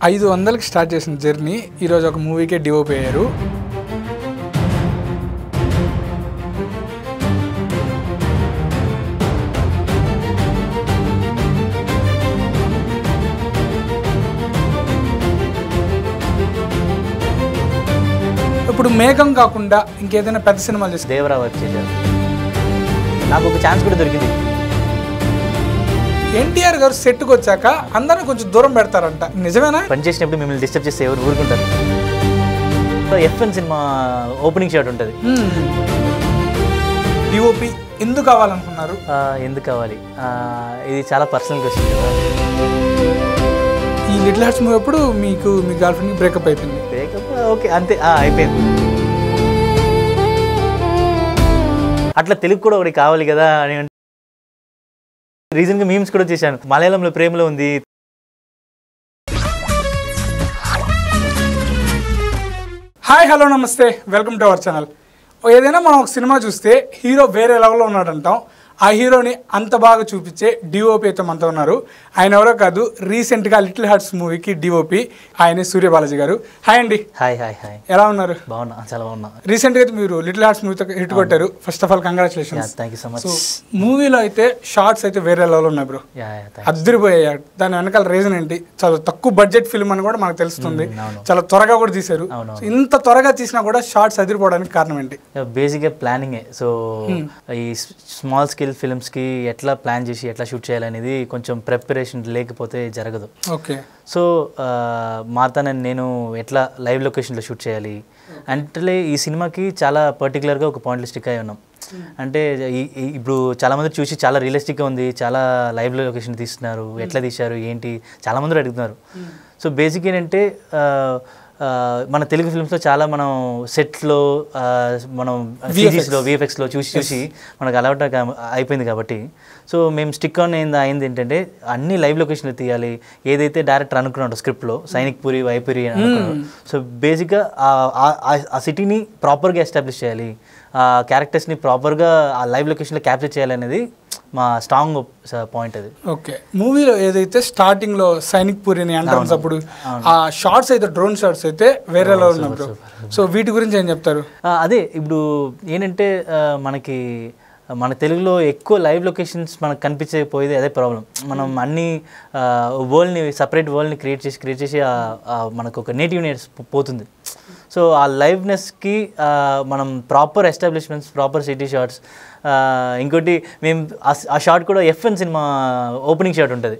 500కి start చేసిన journey ఈరోజు ఒక మూవీకే డివోప్ అయ్యారు. ఇప్పుడు మేఘం కాకుండా ఇంకేదైనా పెద్ద సినిమాలు చేసి దేవరా వర్క్ చేశారు. నాకు ఒక ఛాన్స్ కూడా దొరికింది. ఎన్టీఆర్ గారు సెట్కి వచ్చాక అందరిని కొంచెం దూరం పెడతారంట, నిజమేనా? పని చేసినప్పుడు మిమ్మల్ని డిస్టర్బ్ చేస్తే ఎవరు ఊరుకుంటారు? ఎఫ్ఎన్ సినిమా ఓపెనింగ్ షాట్ ఉంటుంది. డిఓపి ఎందుకు కావాలనుకున్నారు? ఎందుకు కావాలి, ఇది చాలా పర్సనల్ క్వశ్చన్ కదా. ఈ లిటిల్ హార్ట్స్ మూవీ అప్పుడు మీకు మీ గర్ల్ ఫ్రెండ్కి బ్రేకప్ అయిపోయింది. బ్రేకప్ ఓకే అంతే, అయిపోయింది. అట్లా తెలుగు కూడా ఒకటి కావాలి కదా అని రీజన్గా మీమ్స్ కూడా చేశాను. మలయాళంలో ప్రేమలో ఉంది. హాయ్ హలో నమస్తే, వెల్కమ్ టు అవర్ ఛానల్. ఏదైనా మనం ఒక సినిమా చూస్తే హీరో వేరే లెవెల్లో ఉన్నాడంటాం. ఆ హీరోని అంత బాగా చూపించే డిఓపి అయితే మనతో ఉన్నారు. ఆయన ఎవరో కాదు, రీసెంట్గా లిటిల్ హార్ట్స్ మూవీకి డిఓపి ఆయన సూర్యబాలాజీ గారు. హాయ్ అండి. Hi hi hi. ఎలా ఉన్నారు? బాగున్నా, చాలా బాగున్నా. రీసెంట్గా అయితే మీరు లిటిల్ హార్ట్స్ మూవీతో హిట్ కొట్టారు. First of all congratulations. Thank you so much. So మూవీలో అయితే షార్ట్స్ అయితే వేరే లెవెల్లో ఉన్నాయి బ్రో, అద్దరిపోయాయి. దాని వెనకాల రీజన్ ఏంటి? చాలా తక్కువ బడ్జెట్ ఫిల్మ్ అని కూడా మనకు తెలుస్తుంది. చాలా త్వరగా కూడా తీశారు. ఇంత త్వరగా తీసినా కూడా షార్ట్స్ అదిరిపోవడానికి కారణం ఏంటి? బేసిక్గా ప్లానింగే. సో ఈ స్మాల్ స్కేల్ ఫిల్మ్స్కి ఎట్లా ప్లాన్ చేసి ఎట్లా షూట్ చేయాలనేది కొంచెం ప్రిపరేషన్ లేకపోతే జరగదు. ఓకే. సో మార్తానే నేను ఎట్లా లైవ్ లొకేషన్లో షూట్ చేయాలి అంటే ఈ సినిమాకి చాలా పర్టికులర్గా ఒక పాయింట్లు స్టిక్ అయి ఉన్నాం. అంటే ఇప్పుడు చాలామంది చూసి చాలా రియలిస్టిక్గా ఉంది, చాలా లైవ్ లొకేషన్ తీస్తున్నారు, ఎట్లా తీశారు ఏంటి చాలామంది అడుగుతున్నారు. సో బేసిక్ ఏంటంటే మన తెలుగు ఫిల్మ్స్లో చాలా మనం సెట్లో మనం సిరీస్లో విఎఫ్ఎక్స్లో చూసి మనకు అలవాటు అయిపోయింది కాబట్టి సో మేము స్టిక్ ఆన్ అయింది ఏంటంటే అన్ని లైవ్ లొకేషన్లో తీయాలి. ఏదైతే డైరెక్టర్ అనుకున్నాడు స్క్రిప్ట్లో సైనిక్ పూరి వైపురి అని అనుకున్నాడు. సో బేసిక్గా ఆ సిటీని ప్రాపర్గా ఎస్టాబ్లిష్ చేయాలి, ఆ క్యారెక్టర్స్ని ప్రాపర్గా ఆ లైవ్ లొకేషన్లో క్యాప్చర్ చేయాలనేది మా స్ట్రాంగ్ పాయింట్ అది. ఓకే. మూవీలో ఏదైతే స్టార్టింగ్ లో సైనిక్ పూరిని అంటారు, అప్పుడు ఆ షార్ట్స్ అయితే డ్రోన్ షార్ట్స్ అయితే వేరేలో ఉన్నప్పుడు, సో వీటి గురించి ఏం చెప్తారు? అదే ఇప్పుడు ఏంటంటే మనకి మన తెలుగులో ఎక్కువ లైవ్ లొకేషన్స్ మనకు కనిపించకపోయేది అదే ప్రాబ్లం. మనం అన్ని వరల్డ్ని సపరేట్ వరల్డ్ని క్రియేట్ చేసి మనకు ఒక నేటివ్నెస్ పోతుంది. సో ఆ లైవ్నెస్కి మనం proper establishments, proper city shots, ఇంకోటి మేము ఆ షార్ట్ కూడా ఎఫ్ఎన్ సినిమా ఓపెనింగ్ షాట్ ఉంటుంది.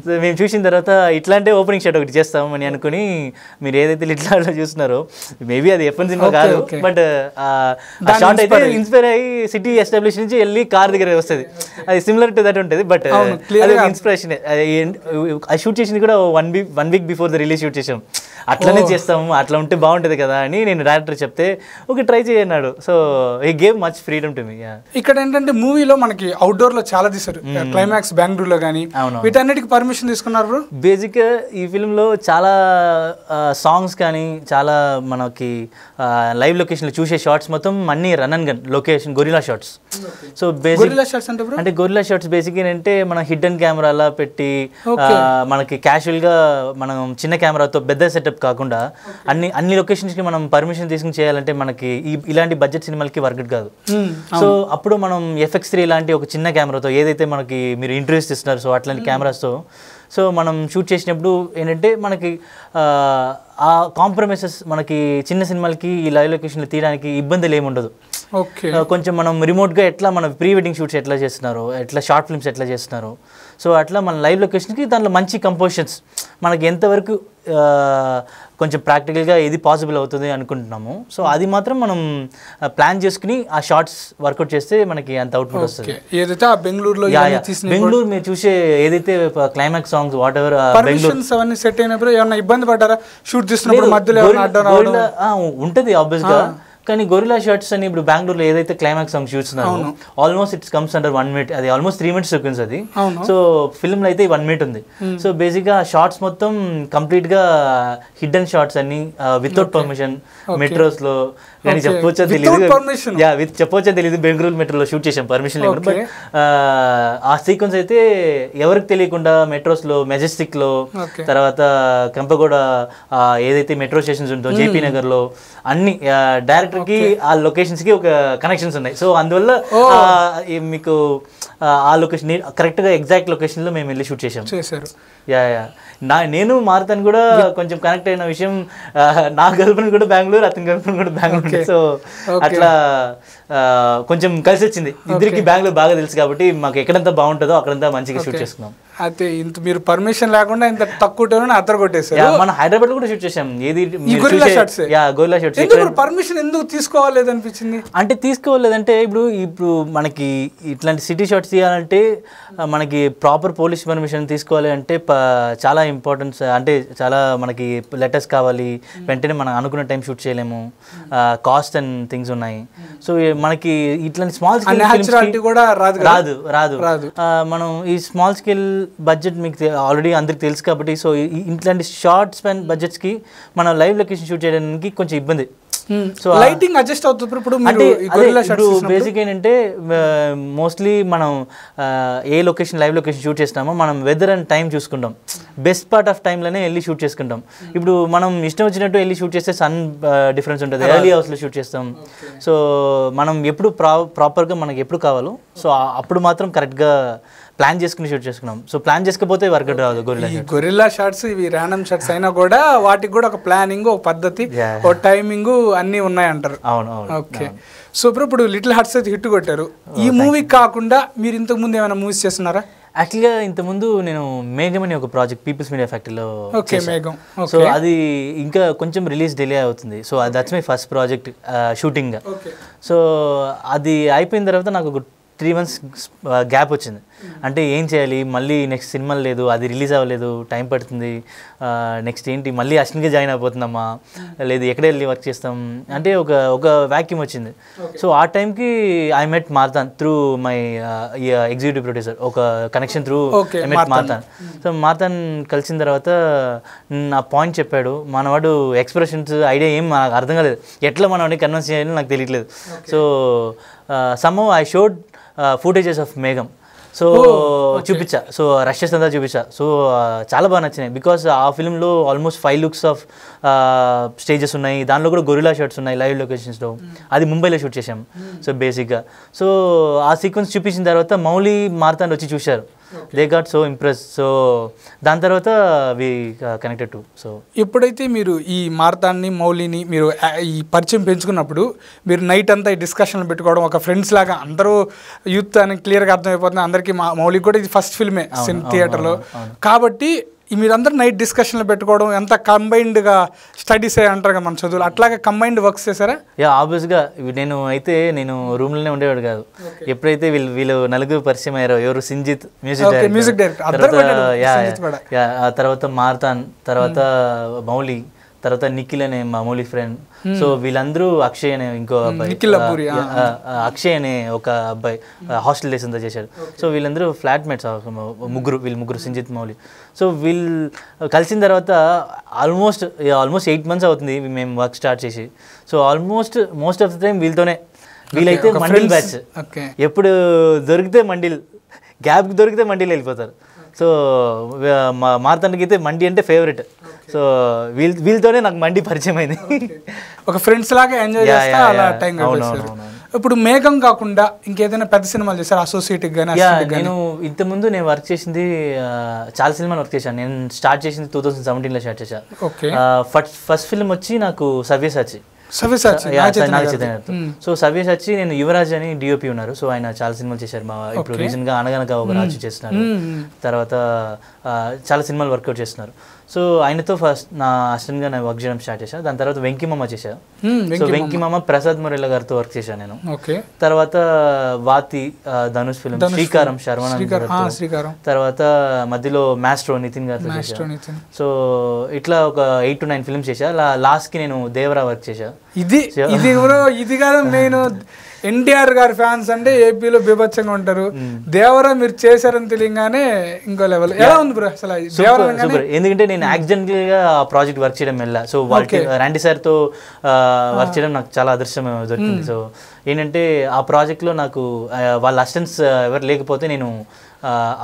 సో మేము చూసిన తర్వాత ఇట్లాంటి ఓపెనింగ్ షాట్ ఒకటి చేస్తాం అని అనుకుని మీరు ఏదైతే ఇట్లా చూస్తున్నారో మేబీ అది ఎఫ్ఎన్ సినిమా కాదు, బట్ ఆ షార్ట్ అయితే ఇన్స్పైర్ అయ్యి సిటీ ఎస్టాబ్లిష్ నుంచి వెళ్ళి కార్ దగ్గర వస్తుంది. అది సిమిలర్ టు దట్ ఉంటుంది, బట్ అది ఇన్స్పిరేషన్. అది షూట్ చేసింది కూడా one week before the release shoot చేసాం. అట్లనే చేస్తాము, అట్లా ఉంటే బాగుంటుంది కదా అని నేను డైరెక్టర్ చెప్తే ఓకే ట్రై చేయన్నాడు. So he gave much freedom to me. ఇక్కడ ఏంటంటే మూవీలో మనకి అవుట్డోర్ లో చాలా తీసారు, క్లైమాక్స్ బెంగళూరులో కానీ, వీటన్నిటికి పర్మిషన్ తీసుకున్నారు. బేసిక్ ఈ ఫిల్మ్ లో చాలా సాంగ్స్ కానీ చాలా మనకి లైవ్ లొకేషన్ లో చూసే షార్ట్స్ మొత్తం అన్ని run and gun location gorilla shots. So basic అంటే గొరిల్లా షార్ట్స్ బేసిక్ ఏంటంటే మన హిడెన్ కెమెరాలా పెట్టి మనకి క్యాజువల్ గా మనం చిన్న కెమెరాతో పెద్ద సెటప్ కాకుండా అన్ని లొకేషన్స్ కి మనం పర్మిషన్ తీసుకుని చేయాలంటే మనకి ఇలాంటి బడ్జెట్ సినిమాలకి వర్కౌట్ కాదు. సో అప్పుడు మనం FX3 లాంటి ఒక చిన్న కెమెరాతో ఏదైతే మనకి మీరు ఇంట్రడ్యూస్ చేస్తున్నారు, సో అట్లాంటి కెమెరాస్తో సో మనం షూట్ చేసినప్పుడు ఏంటంటే మనకి ఆ కాంప్రమైజెస్ మనకి చిన్న సినిమాలకి ఈ లైవ్ లొకేషన్లో తీయడానికి ఇబ్బందులు ఏముండదు. కొంచెం మనం రిమోట్గా ఎట్లా మన ప్రీ వెడ్డింగ్ షూట్స్ ఎట్లా చేస్తున్నారో, ఎట్లా షార్ట్ ఫిల్మ్స్ ఎట్లా చేస్తున్నారో, సో అట్లా మన లైవ్ లొకేషన్కి దాంట్లో మంచి కంపోజిషన్స్ మనకి ఎంతవరకు కొంచెం ప్రాక్టికల్గా ఏది పాసిబుల్ అవుతుంది అనుకుంటున్నాము. సో అది మాత్రం మనం ప్లాన్ చేసుకుని ఆ షార్ట్స్ వర్కౌట్ చేస్తే మనకి అంత అవుట్పుట్ వస్తుంది. ఏదైతే బెంగళూరులో బెంగళూరు మీరు చూసే ఏదైతే క్లైమాక్స్ సాంగ్స్ వాట్ ఎవర్ అవన్నీ సెట్ అయినప్పుడు ఏమన్నా ఇబ్బంది పడ్డారా షూట్ చేస్తున్నప్పుడు? మధ్యలో ఉంటుంది ఆబ్వియస్గా, కానీ గొరిల్లా షాట్స్ అని ఇప్పుడు బెంగళూరులో ఏదైతే క్లైమాక్స్ సాంగ్ చూస్తున్నారో almost it's comes under 1 minute, అది ఆల్మోస్ట్ 3 minutes సీక్వెన్స్ అది. సో ఫిల్మ్ లో అయితే 1 minute ఉంది. సో బేసిక్ గా షార్ట్స్ మొత్తం కంప్లీట్ గా హిడెన్ షార్ట్స్ అన్ని వితౌట్ పర్మిషన్ మెట్రోస్ లో కానీ చెప్పొచ్చా తెలియదు, చెప్పొచ్చా తెలియదు, బెంగళూరు మెట్రోలో షూట్ చేసాం పర్మిషన్ లేకుండా. బట్ ఆ సీక్వెన్స్ అయితే ఎవరికి తెలియకుండా మెట్రోస్ లో, మెజెస్టిక్ లో, తర్వాత కంపగూడ ఏదైతే మెట్రో స్టేషన్స్ ఉందో జేపీ నగర్ లో అన్ని డైరెక్టర్ కి ఆ లొకేషన్స్ కి ఒక కనెక్షన్స్ ఉన్నాయి. సో అందువల్ల మీకు ఆ లొకేషన్ కరెక్ట్ గా ఎగ్జాక్ట్ లొకేషన్ లో మేము వెళ్ళి షూట్ చేసాం. నేను మారుతాను కూడా కొంచెం కనెక్ట్ అయిన విషయం, నా గర్ల్ ఫ్రెండ్ కూడా బెంగళూరు, అతని గర్ల్ ఫ్రెండ్ కూడా బెంగళూరు. సో అట్లా కొంచెం కలిసి వచ్చింది. ఇద్దరికి బెంగళూరు బాగా తెలుసు కాబట్టి మాకు ఎక్కడంతా బాగుంటుందో అక్కడంతా మంచిగా షూట్ చేసుకున్నాం. అయితే ఇంత మీరు పర్మిషన్ లేకుండా ఇంత తక్కువ టైంలో అద్దరు కొట్టేసారు. మనం హైదరాబాద్ లో కూడా షూట్ చేసాం. ఏది గొరిల్లా షాట్స్. పర్మిషన్ ఎందుకు తీసుకోవాలేదు అనిపించింది? అంటే తీసుకోవాలేదంటే ఇప్పుడు మనకి ఇట్లాంటి సిటీ షాట్స్ తీయాలంటే మనకి ప్రాపర్ పోలీస్ పర్మిషన్ తీసుకోవాలి అంటే చాలా ఇంపార్టెన్స్, అంటే చాలా మనకి లెటర్స్ కావాలి, వెంటనే మనం అనుకున్న టైం షూట్ చేయలేము, కాస్ట్ అండ్ థింగ్స్ ఉన్నాయి. సో మనకి ఇట్లాంటి స్మాల్ స్కేల్ కూడా రాదు. మనం ఈ స్మాల్ స్కేల్ బడ్జెట్ మీకు ఆల్రెడీ అందరికి తెలుసు కాబట్టి, సో ఇట్లాంటి షార్ట్ స్పాన్ బడ్జెట్స్కి మనం లైవ్ లొకేషన్ షూట్ చేయడానికి కొంచెం ఇబ్బంది. సో లైటింగ్ అడ్జస్ట్ అవుతుంది. ఇప్పుడు బేసిక్ ఏంటంటే మోస్ట్లీ మనం ఏ లొకేషన్ లైవ్ లొకేషన్ షూట్ చేస్తామో మనం వెదర్ అండ్ టైం చూసుకుంటాం. బెస్ట్ పార్ట్ ఆఫ్ టైంలోనే వెళ్ళి షూట్ చేసుకుంటాం. ఇప్పుడు మనం ఇష్టం వచ్చినట్టు వెళ్ళి షూట్ చేస్తే సన్ డిఫరెన్స్ ఉంటుంది, ఎర్లీ అవర్స్లో షూట్ చేస్తాం. సో మనం ఎప్పుడు ప్రాపర్గా మనకి ఎప్పుడు కావాలో సో అప్పుడు మాత్రం కరెక్ట్గా ప్లాన్ చేసుకుని షూట్ చేసుకున్నాం. సో ప్లాన్ చేసుకపోతే వర్కౌట్ రాదు. గొరిల్లా షాట్స్ ఇవి ర్యాండమ్ షాట్స్ అయినా కూడా వాటికి కూడా ఒక ప్లానింగ్, ఒక పద్ధతి, ఒక టైమింగ్ అన్నీ ఉన్నాయంటారు. అవును. ఓకే. సో ఇప్పుడు లిటిల్ హార్ట్స్ అయితే హిట్ కొట్టారు. ఈ మూవీ కాకుండా మీరు ఇంతకు ముందు ఏమైనా మూవీస్ చేస్తున్నారా? యాక్చువల్గా ఇంతకుముందు నేను మేఘం అనే ఒక ప్రాజెక్ట్ పీపుల్స్ మీడియా ఫ్యాక్టరీలో. సో అది ఇంకా కొంచెం రిలీజ్ డిలే అవుతుంది. So that's my first project shooting. So అది అయిపోయిన తర్వాత నాకు ఒక 3 months గ్యాప్ వచ్చింది. అంటే ఏం చేయాలి, మళ్ళీ నెక్స్ట్ సినిమాలు లేదు, అది రిలీజ్ అవ్వలేదు, టైం పడుతుంది, నెక్స్ట్ ఏంటి మళ్ళీ అశ్విన్గా జాయిన్ అయిపోతుందమ్మా, లేదు ఎక్కడ వెళ్ళి వర్క్ చేస్తాం అంటే ఒక వ్యాక్యూమ్ వచ్చింది. సో ఆ టైంకి I met Marthand through my executive producer, ఒక connection through I met Marthand. So Marthand కలిసిన తర్వాత నా పాయింట్ చెప్పాడు. మనవాడు ఎక్స్ప్రెషన్స్ ఐడియా ఏం నాకు అర్థం కాలేదు, ఎట్లా మనవాడిని కన్విన్స్ చేయాలో నాకు తెలియట్లేదు. So somehow I showed footages of మేఘం. సో చూపించా, సో రషెస్ అంతా చూపించా. సో చాలా బాగా నచ్చినాయి. బికాస్ ఆ ఫిల్మ్లో ఆల్మోస్ట్ 5 looks ఆఫ్ స్టేజెస్ ఉన్నాయి. దానిలో కూడా గొరిల్లా షాట్స్ ఉన్నాయి లైవ్ లొకేషన్స్లో. అది ముంబైలో షూట్ చేసాం. సో బేసిక్గా సో ఆ సీక్వెన్స్ చూపించిన తర్వాత మౌలి మార్తాండ్ వచ్చి చూశారు. They got so impress. So దాని తర్వాత వి కనెక్టెడ్ టు. సో ఎప్పుడైతే మీరు ఈ మార్తాన్ని, మౌలిని మీరు ఈ పరిచయం పెంచుకున్నప్పుడు మీరు నైట్ అంతా ఈ డిస్కషన్లు పెట్టుకోవడం, ఒక ఫ్రెండ్స్ లాగా అందరూ యూత్ అని క్లియర్గా అర్థమైపోతుంది అందరికీ. మౌలికి కూడా ఇది ఫస్ట్ ఫిల్మే థియేటర్లో కాబట్టి మీరందరూ నైట్ డిస్కషన్లు పెట్టుకోవడం, ఎంత కంబైన్డ్గా స్టడీస్ అంటారు కదా మన చదువులు, అట్లాగే కంబైన్డ్ వర్క్స్ చేశారా? ఆబ్వియస్గా నేను రూమ్లోనే ఉండేవాడు కాదు. ఎప్పుడైతే వీళ్ళు నలుగురు పరిచయం అయ్యారో, ఎవరు సింజిత్ మ్యూజిక్ డైరెక్టర్, తర్వాత మార్తాన్, తర్వాత మౌలి, తర్వాత నిఖిల్ అనే మా మౌలి ఫ్రెండ్. సో వీళ్ళందరూ అక్షయ్ అనే ఇంకో అబ్బాయి, అక్షయ్ అనే ఒక అబ్బాయి హాస్టల్ డేస్ అంతా చేశారు. సో వీళ్ళందరూ ఫ్లాట్మేట్స్ వీళ్ళు ముగ్గురు సింజిత్ మౌలి. సో వీళ్ళు కలిసిన తర్వాత ఆల్మోస్ట్ 8 months అవుతుంది మేము వర్క్ స్టార్ట్ చేసి. So most of the time వీళ్ళైతే మండిల్ బ్యాచ్. ఎప్పుడు దొరికితే మండిల్, గ్యాప్ దొరికితే మండిల్ వెళ్ళిపోతారు. సో మార్తాండ్కి అయితే మండి అంటే ఫేవరెట్. సో వీళ్ళతోనే నాకు మండి పరిచయం అయింది. ఒక ఫ్రెండ్స్ లాగా ఎంజాయ్ చేస్తా అలా టైం గడిపేశారు. ఇప్పుడు మేఘం కాకుండా ఇంకేదైనా పెద్ద సినిమాలు చేశారు అసోసియేట్ గానీ? నేను ఇంతకుముందు నేను వర్క్ చేసింది చాలా సినిమాలు వర్క్ చేశాను. నేను స్టార్ట్ చేసింది 2017లో స్టార్ట్ చేశాను. ఫస్ట్ ఫిల్మ్ వచ్చి నాకు సవ్యసాచి. సో సవ్యసాచి నేను యువరాజ్ అని డిఓపి ఉన్నారు. సో ఆయన చాలా సినిమాలు చేశారు. ఇప్పుడు రీసెంట్ గా అనగనగా ఒక రాజు చేస్తున్నారు. తర్వాత చాలా సినిమాలు వర్కౌట్ చేస్తున్నారు. సో ఆయనతో ఫస్ట్ నా అసిస్టెంట్గా నేను వర్క్ చేయడం స్టార్ట్ చేశాను. దాని తర్వాత వెంకీమమ్మ చేశాను. సో వెంకీ మామ ప్రసాద్ మురళి గారితో వర్క్ చేశాను నేను. ఓకే. తర్వాత వాతి ధనుష్ ఫిల్మ్, శ్రీకారం శర్వానంద్, తర్వాత మధ్యలో మాస్ట్రో నితిన్ గారితో చేశాను. సో ఇట్లా ఒక 8 to 9 ఫిల్మ్స్ చేశా. లాస్ట్ కి నేను దేవరా వర్క్ చేశా. ఇది కాదు, నేను ఎన్టీఆర్ గారి ఫ్యాన్స్ అంటే ఏపీలో బీభత్సంగా ఉంటారు. దేవరా మీరు చేశారని తెలియగానే ఇంకో లెవెల్. ఎలా ఉంది బ్రో అసలు సూపర్? ఎందుకంటే నేను యాక్సిడెంటల్ గా ఆ ప్రాజెక్ట్ వర్క్ చేయడం వెళ్ళా. సో రాండి సార్ తో వర్క్ చేయడం నాకు చాలా అదృష్టం దొరికింది. సో ఏంటంటే ఆ ప్రాజెక్ట్ లో నాకు వాళ్ళ అసిస్టెంట్స్ ఎవరు లేకపోతే నేను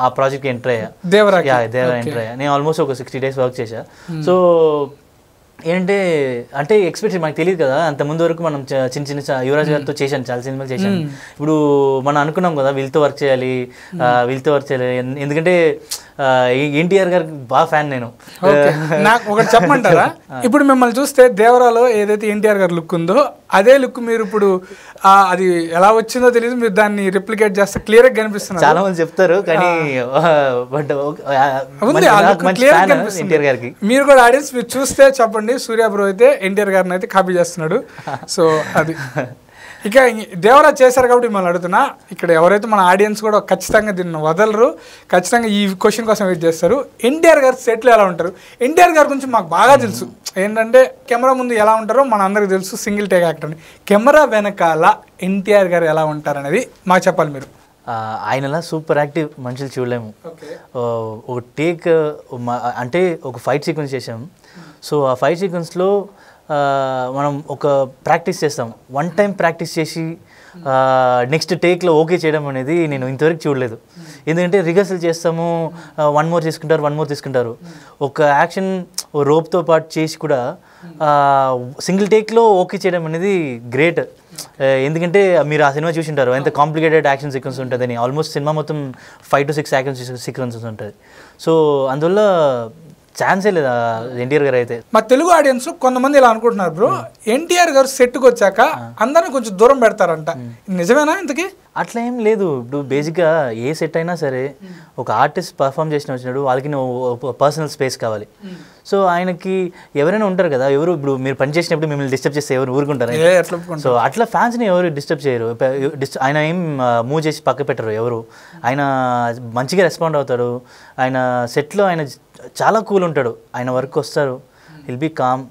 ఆ ప్రాజెక్ట్ ఎంటర్ అయ్యా. దేవరా ఎంటర్ అయ్యా. నేను ఆల్మోస్ట్ ఒక 60 days వర్క్ చేశా. సో ఏంటంటే అంటే ఎక్స్పెక్ట్ మనకు తెలియదు కదా, అంత ముందు వరకు మనం చిన్న చిన్న యువరాజ్ గారితో చేశాను, చాలా సినిమాలు చేశాను. ఇప్పుడు మనం అనుకున్నాం కదా వీళ్ళతో వర్క్ చేయాలి. ఎందుకంటే ఎన్టీఆర్ గారికి బాగా ఫ్యాన్ నేను. నాకు ఒకటి చెప్పమంటారా? ఇప్పుడు మిమ్మల్ని చూస్తే దేవరాలో ఏదైతే ఎన్టీఆర్ గారి లుక్ ఉందో అదే లుక్ మీరు ఇప్పుడు అది ఎలా వచ్చిందో తెలియదు, మీరు దాన్ని రిప్లికేట్ చేస్తే క్లియర్ గా కనిపిస్తున్నారు. చాలా మంది చెప్తారు కానీ ఎన్టీఆర్ గారికి మీరు కూడా ఆడియన్స్ మీరు చూస్తే చెప్పండి, సూర్య బ్రో అయితే ఎన్టీఆర్ గారిని అయితే కాపీ చేస్తున్నాడు. సో అది ఇక దేవరా చేశారు కాబట్టి మిమ్మల్ని అడుగుతున్నా, ఇక్కడ ఎవరైతే మన ఆడియన్స్ కూడా ఖచ్చితంగా దీన్ని వదలరు, ఖచ్చితంగా ఈ క్వశ్చన్ కోసం వెయిట్ చేస్తారు. ఎన్టీఆర్ గారు సెట్లు ఎలా ఉంటారు? ఎన్టీఆర్ గారి గురించి మాకు బాగా తెలుసు, ఏంటంటే కెమెరా ముందు ఎలా ఉంటారో మన అందరికి తెలుసు, సింగిల్ టేక్ యాక్టర్ అని. కెమెరా వెనకాల ఎన్టీఆర్ గారు ఎలా ఉంటారు అనేది మాకు చెప్పాలి మీరు. ఆయనలా సూపర్ యాక్టివ్ మనుషులు చూడలేము. ఒక టేక్ అంటే ఒక ఫైట్ సీక్వెన్స్ చేసాం. సో ఆ ఫైట్ సీక్వెన్స్లో మనం ఒక ప్రాక్టీస్ చేస్తాం. 1 time ప్రాక్టీస్ చేసి నెక్స్ట్ టేక్లో ఓకే చేయడం అనేది నేను ఇంతవరకు చూడలేదు. ఎందుకంటే రిహర్సల్ చేస్తాము, 1 more తీసుకుంటారు. ఒక యాక్షన్ రోప్తో పాటు చేసి కూడా సింగిల్ టేక్లో ఓకే చేయడం అనేది గ్రేట్. ఎందుకంటే మీరు ఆ సినిమా చూసింటారు ఎంత కాంప్లికేటెడ్ యాక్షన్ సీక్వెన్స్ ఉంటుందని. ఆల్మోస్ట్ సినిమా మొత్తం 5 to 6 యాక్షన్ సీక్వెన్సెస్ ఉంటుంది. సో అందువల్ల ఛాన్సే లేదా ఎన్టీఆర్ గారు అయితే. మా తెలుగు ఆడియన్స్ కొంతమంది ఇలా అనుకుంటున్నారు బ్రో, ఎన్టీఆర్ గారు సెట్కి వచ్చాక అందరిని కొంచెం దూరం పెడతారంట, నిజమేనా? ఇంతకీ అట్లా ఏం లేదు. ఇప్పుడు బేసిక్గా ఏ సెట్ అయినా సరే ఒక ఆర్టిస్ట్ పర్ఫామ్ వచ్చినాడు వాళ్ళకి పర్సనల్ స్పేస్ కావాలి. సో ఆయనకి ఎవరైనా ఉంటారు కదా, ఎవరు ఇప్పుడు మీరు పని చేసినప్పుడు మిమ్మల్ని డిస్టర్బ్ చేస్తే ఎవరు ఊరుకుంటారు? సో అట్లా ఫ్యాన్స్ని ఎవరు డిస్టర్బ్ చేయరు. ఆయన ఏం మూవ్ చేసి పక్క పెట్టరు ఎవరు. ఆయన మంచిగా రెస్పాండ్ అవుతాడు. ఆయన సెట్లో ఆయన చాలా కూల్ ఉంటాడు. ఆయన వర్క్ వస్తారు, విల్ బీ కామ్,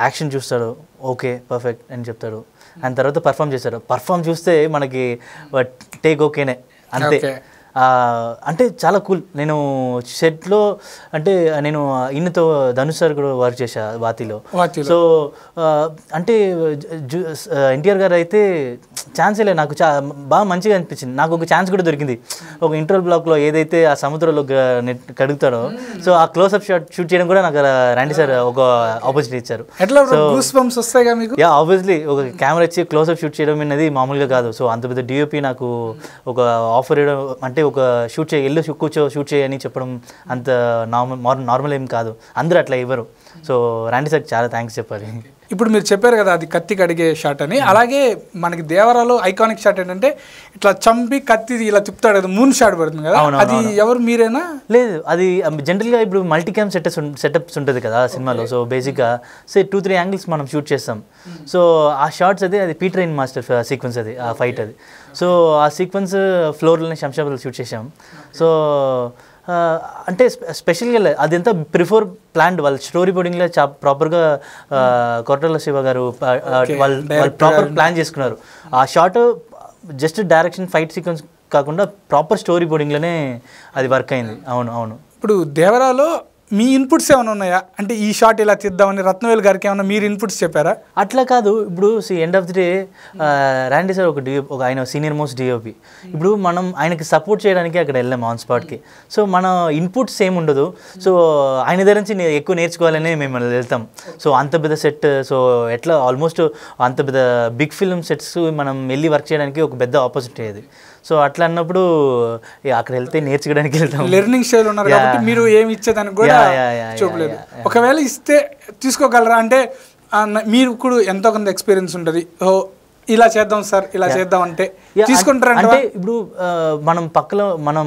యాక్షన్ చూస్తాడు, ఓకే పర్ఫెక్ట్ అని చెప్తాడు. ఆయన తర్వాత పర్ఫామ్ చేస్తాడు. పర్ఫామ్ చూస్తే మనకి టేక్ ఓకేనే అంతే. అంటే చాలా కూల్. నేను సెట్లో అంటే నేను ఇన్నతో ధనుష్ సార్ కూడా వర్క్ చేశా వాతిలో. సో అంటే ఎన్టీఆర్ గారు అయితే ఛాన్సే లేదు. నాకు బాగా మంచిగా అనిపించింది. నాకు ఒక ఛాన్స్ కూడా దొరికింది. ఒక ఇంటర్వల్ బ్లాక్లో ఏదైతే ఆ సముద్రంలో కడుగుతాడో, సో ఆ క్లోజ్అప్ షూట్ చేయడం కూడా నాకు రాండి సార్ ఒక ఆపర్చునిటీ ఇచ్చారు. ఆబ్వియస్లీ ఒక కెమెరా ఇచ్చి క్లోజ్అప్ షూట్ చేయడం అనేది మామూలుగా కాదు. సో అంత పెద్ద డిఓపి నాకు ఒక ఆఫర్ ఇవ్వడం అంటే ఒక షూట్ చేయి ఎల్లు కూర్చో షూట్ చేయని చెప్పడం అంత నార్మల్ ఏం కాదు. అందరూ అట్లా ఇవ్వరు. సో రాండి సార్ చాలా థ్యాంక్స్ చెప్పాలి. ఇప్పుడు మీరు చెప్పారు కదా అది కత్తి కడిగే షాట్ అని, అలాగే మనకి దేవరాలో ఐకానిక్ షాట్ ఏంటంటే ఇట్లా చంపి కత్తి ఇలా తిప్పుతాడు కదా, మూన్ షాట్ పడుతుంది కదా, అది ఎవరు మీరేనా? లేదు, అది జనరల్గా ఇప్పుడు మల్టీ క్యామ్ సెటప్స్ ఉంటుంది కదా సినిమాలో. సో బేసిక్గా 2-3 యాంగిల్స్ మనం షూట్ చేస్తాం. సో ఆ షార్ట్స్ అది పీటర్ రెయిన్ మాస్టర్ సీక్వెన్స్ అది, ఆ ఫైట్ అది. సో ఆ సీక్వెన్స్ ఫ్లోర్లోనే శంషాబాద్లో షూట్ చేసాం. సో అంటే స్పెషల్గా అదంతా ప్రిఫోర్ ప్లాన్డ్. వాళ్ళ స్టోరీ బోర్డింగ్లో ప్రాపర్గా కొట్టాల శివ గారు వాళ్ళు ప్రాపర్ ప్లాన్ చేసుకున్నారు. ఆ short just direction fight sequence కాకుండా ప్రాపర్ స్టోరీ బోర్డింగ్లోనే అది వర్క్ అయింది. అవును. ఇప్పుడు దేవరాలో మీ ఇన్పుట్స్ ఏమైనా ఉన్నాయా? అంటే ఈ షాట్ ఇలా తీద్దామని రత్నవేల్ గారికి ఏమైనా మీరు ఇన్పుట్స్ చెప్పారా? అట్లా కాదు. ఇప్పుడు ఎండ్ ఆఫ్ ది డే రాండి సార్ ఒక ఆయన సీనియర్ మోస్ట్ డిఓపి. ఇప్పుడు మనం ఆయనకి సపోర్ట్ చేయడానికి అక్కడ వెళ్ళాము ఆన్ స్పాట్కి. సో మన ఇన్పుట్స్ ఏమి ఉండదు. సో ఆయన దగ్గర నుంచి ఎక్కువ నేర్చుకోవాలని మేము వెళ్తాం. సో అంత పెద్ద సెట్, సో ఎట్లా ఆల్మోస్ట్ అంత పెద్ద బిగ్ ఫిల్మ్ సెట్స్ మనం వెళ్ళి వర్క్ చేయడానికి ఒక పెద్ద ఆపర్చునిటీ అది. సో అట్లా అన్నప్పుడు అక్కడ వెళ్తే నేర్చుకోవడానికి వెళ్తాం. లెర్నింగ్ స్టైల్ ఉన్నారు కాబట్టి మీరు ఏమి ఇచ్చేదానికి కూడా చూపలేదు. ఒకవేళ ఇస్తే తీసుకోగలరా? అంటే మీరు కూడా ఎంతో కొంత ఎక్స్పీరియన్స్ ఉంటుంది, ఇలా చేద్దాం సార్ ఇలా చేద్దాం అంటే తీసుకుంటారా? అంటే ఇప్పుడు మనం పక్కలో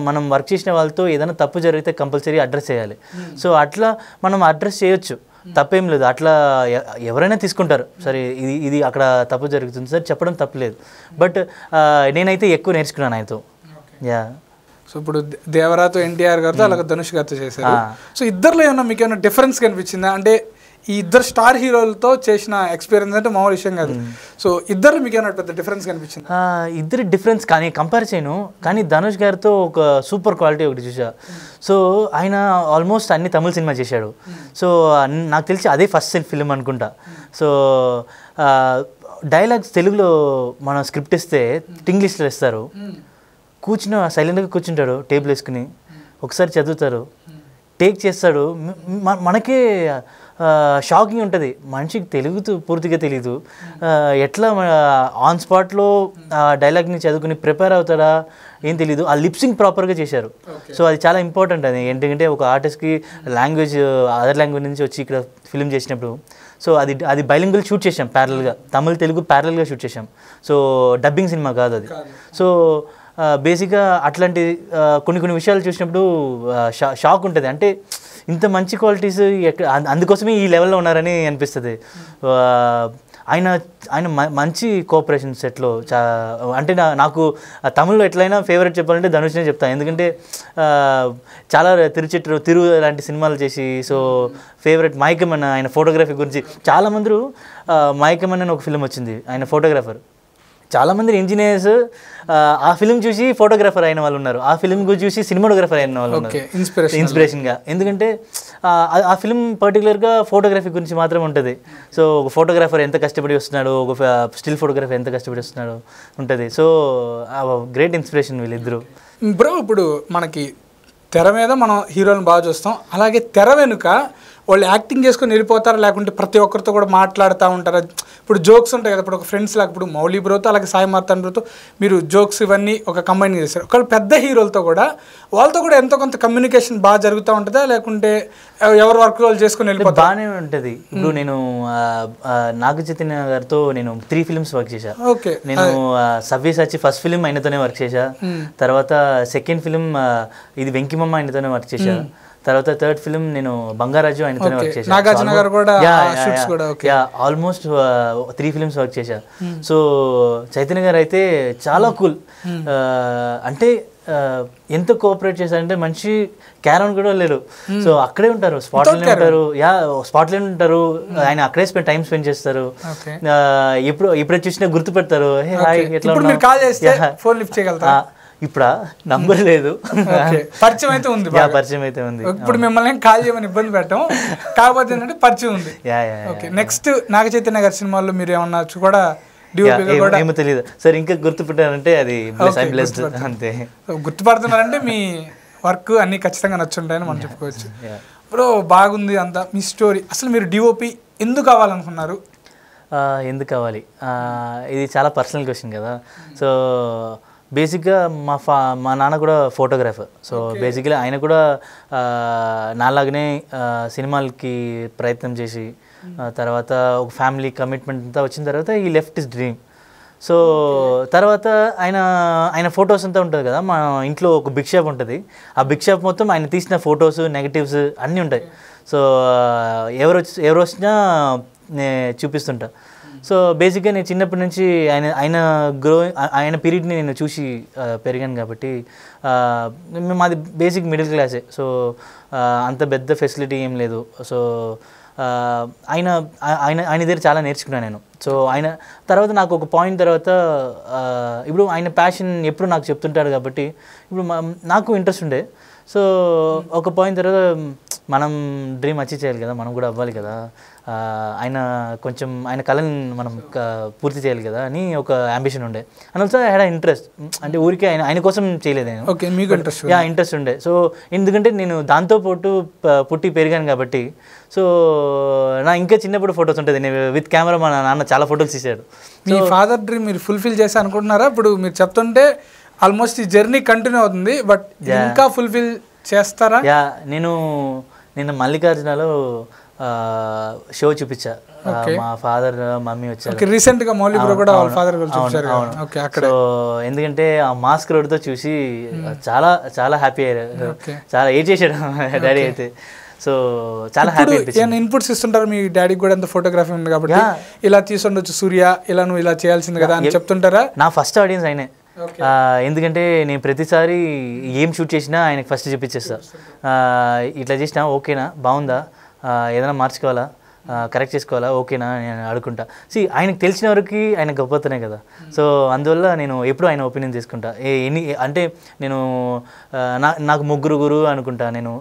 మనం వర్క్ చేసిన వాళ్ళతో ఏదైనా తప్పు జరిగితే కంపల్సరీ అడ్రస్ చేయాలి. సో అట్లా మనం అడ్రస్ చేయొచ్చు. తప్పేం లేదు. అట్లా ఎవరైనా తీసుకుంటారు, సరే ఇది అక్కడ తప్పు జరుగుతుంది సార్ చెప్పడం తప్పలేదు. బట్ నేనైతే ఎక్కువ నేర్చుకున్నాను ఆయనతో. యా. సో ఇప్పుడు దేవరాతో ఎన్టీఆర్ గారితో అలాగే ధనుష్ గారితో చేశారు. సో ఇద్దరిలో ఏమన్నా మీకు ఏమైనా డిఫరెన్స్ కనిపించిందా? అంటే ఈ ఇద్దరు స్టార్ హీరోలతో చేసిన ఎక్స్పీరియన్స్ అంటే మామూలు విషయం కాదు. సో ఇద్దరు మీకు ఏమైనా పెద్ద డిఫరెన్స్ కనిపించింది? ఇద్దరి డిఫరెన్స్ కానీ కంపేర్ చేయను, కానీ ధనుష్ గారితో ఒక సూపర్ క్వాలిటీ ఒకటి చూసా. సో ఆయన ఆల్మోస్ట్ అన్ని తమిళ సినిమా చేశాడు. సో నాకు తెలిసి అదే ఫస్ట్ ఫిల్మ్ అనుకుంటా. సో డైలాగ్స్ తెలుగులో మనం స్క్రిప్ట్ ఇస్తే ఇంగ్లీష్లో ఇస్తారు. కూర్చుని సైలెంట్గా కూర్చుంటాడు టేబుల్ వేసుకుని, ఒకసారి చదువుతారు, టేక్ చేస్తాడు. మనకే షాకింగ్ ఉంటుంది, మనిషికి తెలుగు పూర్తిగా తెలీదు, ఎట్లా ఆన్ స్పాట్లో డైలాగ్ని చదువుకుని ప్రిపేర్ అవుతాడా ఏం తెలీదు. ఆ లిప్సింగ్ ప్రాపర్గా చేశారు. సో అది చాలా ఇంపార్టెంట్. అది ఎందుకంటే ఒక ఆర్టిస్ట్కి లాంగ్వేజ్ అదర్ లాంగ్వేజ్ నుంచి వచ్చి ఇక్కడ ఫిల్మ్ చేసినప్పుడు, సో అది బైలింగువల్ షూట్ చేసాం ప్యారల్గా, తమిళ్ తెలుగు ప్యారల్గా షూట్ చేసాం. సో డబ్బింగ్ సినిమా కాదు అది. సో బేసిక్గా అట్లాంటి కొన్ని విషయాలు చూసినప్పుడు షాక్ ఉంటుంది. అంటే ఇంత మంచి క్వాలిటీస్ అందుకోసమే ఈ లెవెల్లో ఉన్నారని అనిపిస్తుంది. ఆయన మంచి కోఆపరేషన్ సెట్లో అంటే నాకు తమిళ్లో ఎట్లయినా ఫేవరెట్ చెప్పాలంటే ధనుష్నే చెప్తాను. ఎందుకంటే చాలా తిరు లాంటి సినిమాలు చేసి, సో ఫేవరెట్ మైకమన్న ఆయన ఫోటోగ్రఫీ గురించి చాలామంది మైకమన్న అని ఒక ఫిల్మ్ వచ్చింది, ఆయన ఫోటోగ్రాఫర్. చాలామంది ఇంజనీర్స్ ఆ ఫిల్మ్ చూసి ఫోటోగ్రాఫర్ అయిన వాళ్ళు ఉన్నారు, ఆ ఫిల్మ్ చూసి సినిమాటోగ్రాఫర్ అయిన వాళ్ళు ఉన్నారు ఇన్స్పిరేషన్గా. ఎందుకంటే ఆ ఫిల్మ్ పర్టికులర్గా ఫోటోగ్రఫీ గురించి మాత్రం ఉంటుంది. సో ఒక ఫోటోగ్రాఫర్ ఎంత కష్టపడి వస్తున్నాడు, ఒక స్టిల్ ఫోటోగ్రాఫర్ ఎంత కష్టపడి వస్తున్నాడు ఉంటుంది. సో గ్రేట్ ఇన్స్పిరేషన్ వీళ్ళిద్దరు. బ్రో ఇప్పుడు మనకి తెర మీద మనం హీరోలను బాగా చూస్తాం, అలాగే తెర వెనుక వాళ్ళు యాక్టింగ్ చేసుకొని వెళ్ళిపోతారా, లేకుంటే ప్రతి ఒక్కరితో కూడా మాట్లాడుతూ ఉంటారా? ఇప్పుడు జోక్స్ ఉంటాయి కదా, ఇప్పుడు ఒక ఫ్రెండ్స్ లాగా ఇప్పుడు మౌలి బ్రోతో అలాగే సాయి మార్తాండ్ బ్రోతో మీరు జోక్స్ ఇవన్నీ ఒక కంబైన్ చేశారు. ఒకళ్ళు పెద్ద హీరోలతో కూడా వాళ్ళతో కూడా ఎంతో కొంత కమ్యూనికేషన్ బాగా జరుగుతూ ఉంటుందా, లేకుంటే ఎవరు వర్క్ వాళ్ళు చేసుకొని వెళ్ళిపోతారు? బాగానే ఉంటుంది. ఇప్పుడు నేను నాగ చైతన్య గారితో నేను 3 ఫిల్మ్స్ వర్క్ చేశా. ఓకే. నేను సవ్యసాచి ఫస్ట్ ఫిల్మ్ ఆయనతోనే వర్క్ చేశా, తర్వాత సెకండ్ ఫిల్మ్ ఇది వెంకిమమ్మ ఆయనతోనే వర్క్ చేశా, తర్వాత థర్డ్ ఫిల్మ్ నేను బంగారాజు ఆయనతోనే వర్క్ చేశాను. ఆల్మోస్ట్ 3 ఫిల్మ్స్ వర్క్ చేశా. సో చైతన్య గారు అయితే చాలా కూల్. అంటే ఎంత కోఆపరేట్ చేశారంటే మనిషి క్యారౌన్ కూడా లేరు. సో అక్కడే ఉంటారు, స్పాట్లోనే ఉంటారు. స్పాట్లోనే ఉంటారు, ఆయన అక్కడే టైం స్పెండ్ చేస్తారు. ఎప్పుడు చూసినా గుర్తు పెడతారు, హే హాయ్ ఎట్లా ఇప్పుడా నంబర్ లేదు, పరిచయం అయితే ఉంది. పరిచయం అయితే ఉంది. ఇప్పుడు మిమ్మల్ని కాల్ చేయమని ఇబ్బంది పెట్టాం, కాకపోతే ఏంటంటే పరిచయం ఉంది. ఓకే. నెక్స్ట్ నాగ చైతన్య గారి సినిమాల్లో మీరు ఏమన్నా కూడా ఏమో తెలియదు సార్, ఇంకా గుర్తుపెట్టారంటే అది అంతే. గుర్తుపడుతున్నారంటే మీ వర్క్ అన్ని ఖచ్చితంగా నచ్చుంటాయని మనం చెప్పుకోవచ్చు. ఇప్పుడు బాగుంది అంతా మీ స్టోరీ. అసలు మీరు డిఓపి ఎందుకు అవ్వాలనుకున్నారు? ఎందుకు అవ్వాలి, ఇది చాలా పర్సనల్ క్వశ్చన్ కదా. సో బేసిక్గా మా నాన్న కూడా ఫోటోగ్రాఫర్. సో బేసిక్గా ఆయన కూడా నాలాగనే సినిమాలకి ప్రయత్నం చేసి తర్వాత ఒక ఫ్యామిలీ కమిట్మెంట్ అంతా వచ్చిన తర్వాత ఈ లెఫ్ట్ ఇస్ డ్రీమ్. సో తర్వాత ఆయన ఫొటోస్ అంతా ఉంటుంది కదా, మా ఇంట్లో ఒక బిగ్ షాప్ ఉంటుంది. ఆ బిగ్ షాప్ మొత్తం ఆయన తీసిన ఫొటోస్ నెగటివ్స్ అన్నీ ఉంటాయి. సో ఎవరు వచ్చినా నేను చూపిస్తుంటా. సో బేసిక్గా నేను చిన్నప్పటి నుంచి ఆయన పీరియడ్ని నేను చూసి పెరిగాను కాబట్టి మాది బేసిక్ మిడిల్ క్లాసే. సో అంత పెద్ద ఫెసిలిటీ ఏం లేదు. సో ఆయన దగ్గర చాలా నేర్చుకున్నాను నేను. సో ఆయన తర్వాత నాకు ఒక పాయింట్ తర్వాత ఇప్పుడు ఆయన ప్యాషన్ ఎప్పుడు నాకు చెప్తుంటాడు కాబట్టి ఇప్పుడు నాకు ఇంట్రెస్ట్ ఉండే. సో ఒక పాయింట్ తర్వాత మనం డ్రీమ్ అచీవ్ చేయాలి కదా, మనం కూడా అవ్వాలి కదా, ఆయన కళని మనం పూర్తి చేయాలి కదా అని ఒక అంబిషన్ ఉండే. And also I had interest. అంటే ఊరికే ఆయన కోసం చేయలేదు నేను, ఇంట్రెస్ట్ ఉండే. సో ఎందుకంటే నేను దాంతో పాటు పుట్టి పెరిగాను కాబట్టి. సో నా ఇంకా చిన్నప్పుడు ఫొటోస్ ఉంటుంది, నేను విత్ కెమెరా మా నాన్న చాలా ఫొటోస్ తీసాడు. మీ ఫాదర్ డ్రీమ్ మీరు ఫుల్ఫిల్ చేసి అనుకుంటున్నారా? ఇప్పుడు మీరు చెప్తుంటే ఆల్మోస్ట్ ఈ జర్నీ కంటిన్యూ అవుతుంది, బట్ ఇంకా ఫుల్ఫిల్ చేస్తారా? నేను మల్లికార్జునలో షో చూపించా, మా ఫాదర్ మమ్మీ వచ్చారు రీసెంట్ గా. మౌలి బ్రో కూడా వాళ్ళ ఫాదర్ చూపించారు. సో ఎందుకంటే ఆ మాస్క్ రోడ్తో చూసి చాలా చాలా హ్యాపీ అయ్యారు, చాలా ఏడ్ చేశాడు డాడీ అయితే. సో చాలా హ్యాపీ ఏమైనా ఇన్పుట్స్ ఇస్తుంటారు మీ డాడీకి కూడా అంత ఫోటోగ్రఫీ ఉంది కాబట్టి ఇలా తీసుండొచ్చు సూర్య ఇలా నువ్వు ఇలా చేయాల్సింది కదా అని చెప్తుంటారా? నా ఫస్ట్ ఆడియన్స్ ఆయనే. ఎందుకంటే నేను ప్రతిసారి ఏం షూట్ చేసినా ఆయనకు ఫస్ట్ చూపించేస్తా. ఇట్లా చేసినా ఓకేనా, బాగుందా, ఏదైనా మార్చుకోవాలా, కరెక్ట్ చేసుకోవాలా, ఓకేనా నేను అడుగుంటా. ఆయనకు తెలిసిన వరకు ఆయన గొప్పతనే కదా. సో అందువల్ల నేను ఎప్పుడు ఆయన ఒపీనియన్ తీసుకుంటా. అంటే నేను నాకు ముగ్గురు గురువు అనుకుంటా నేను,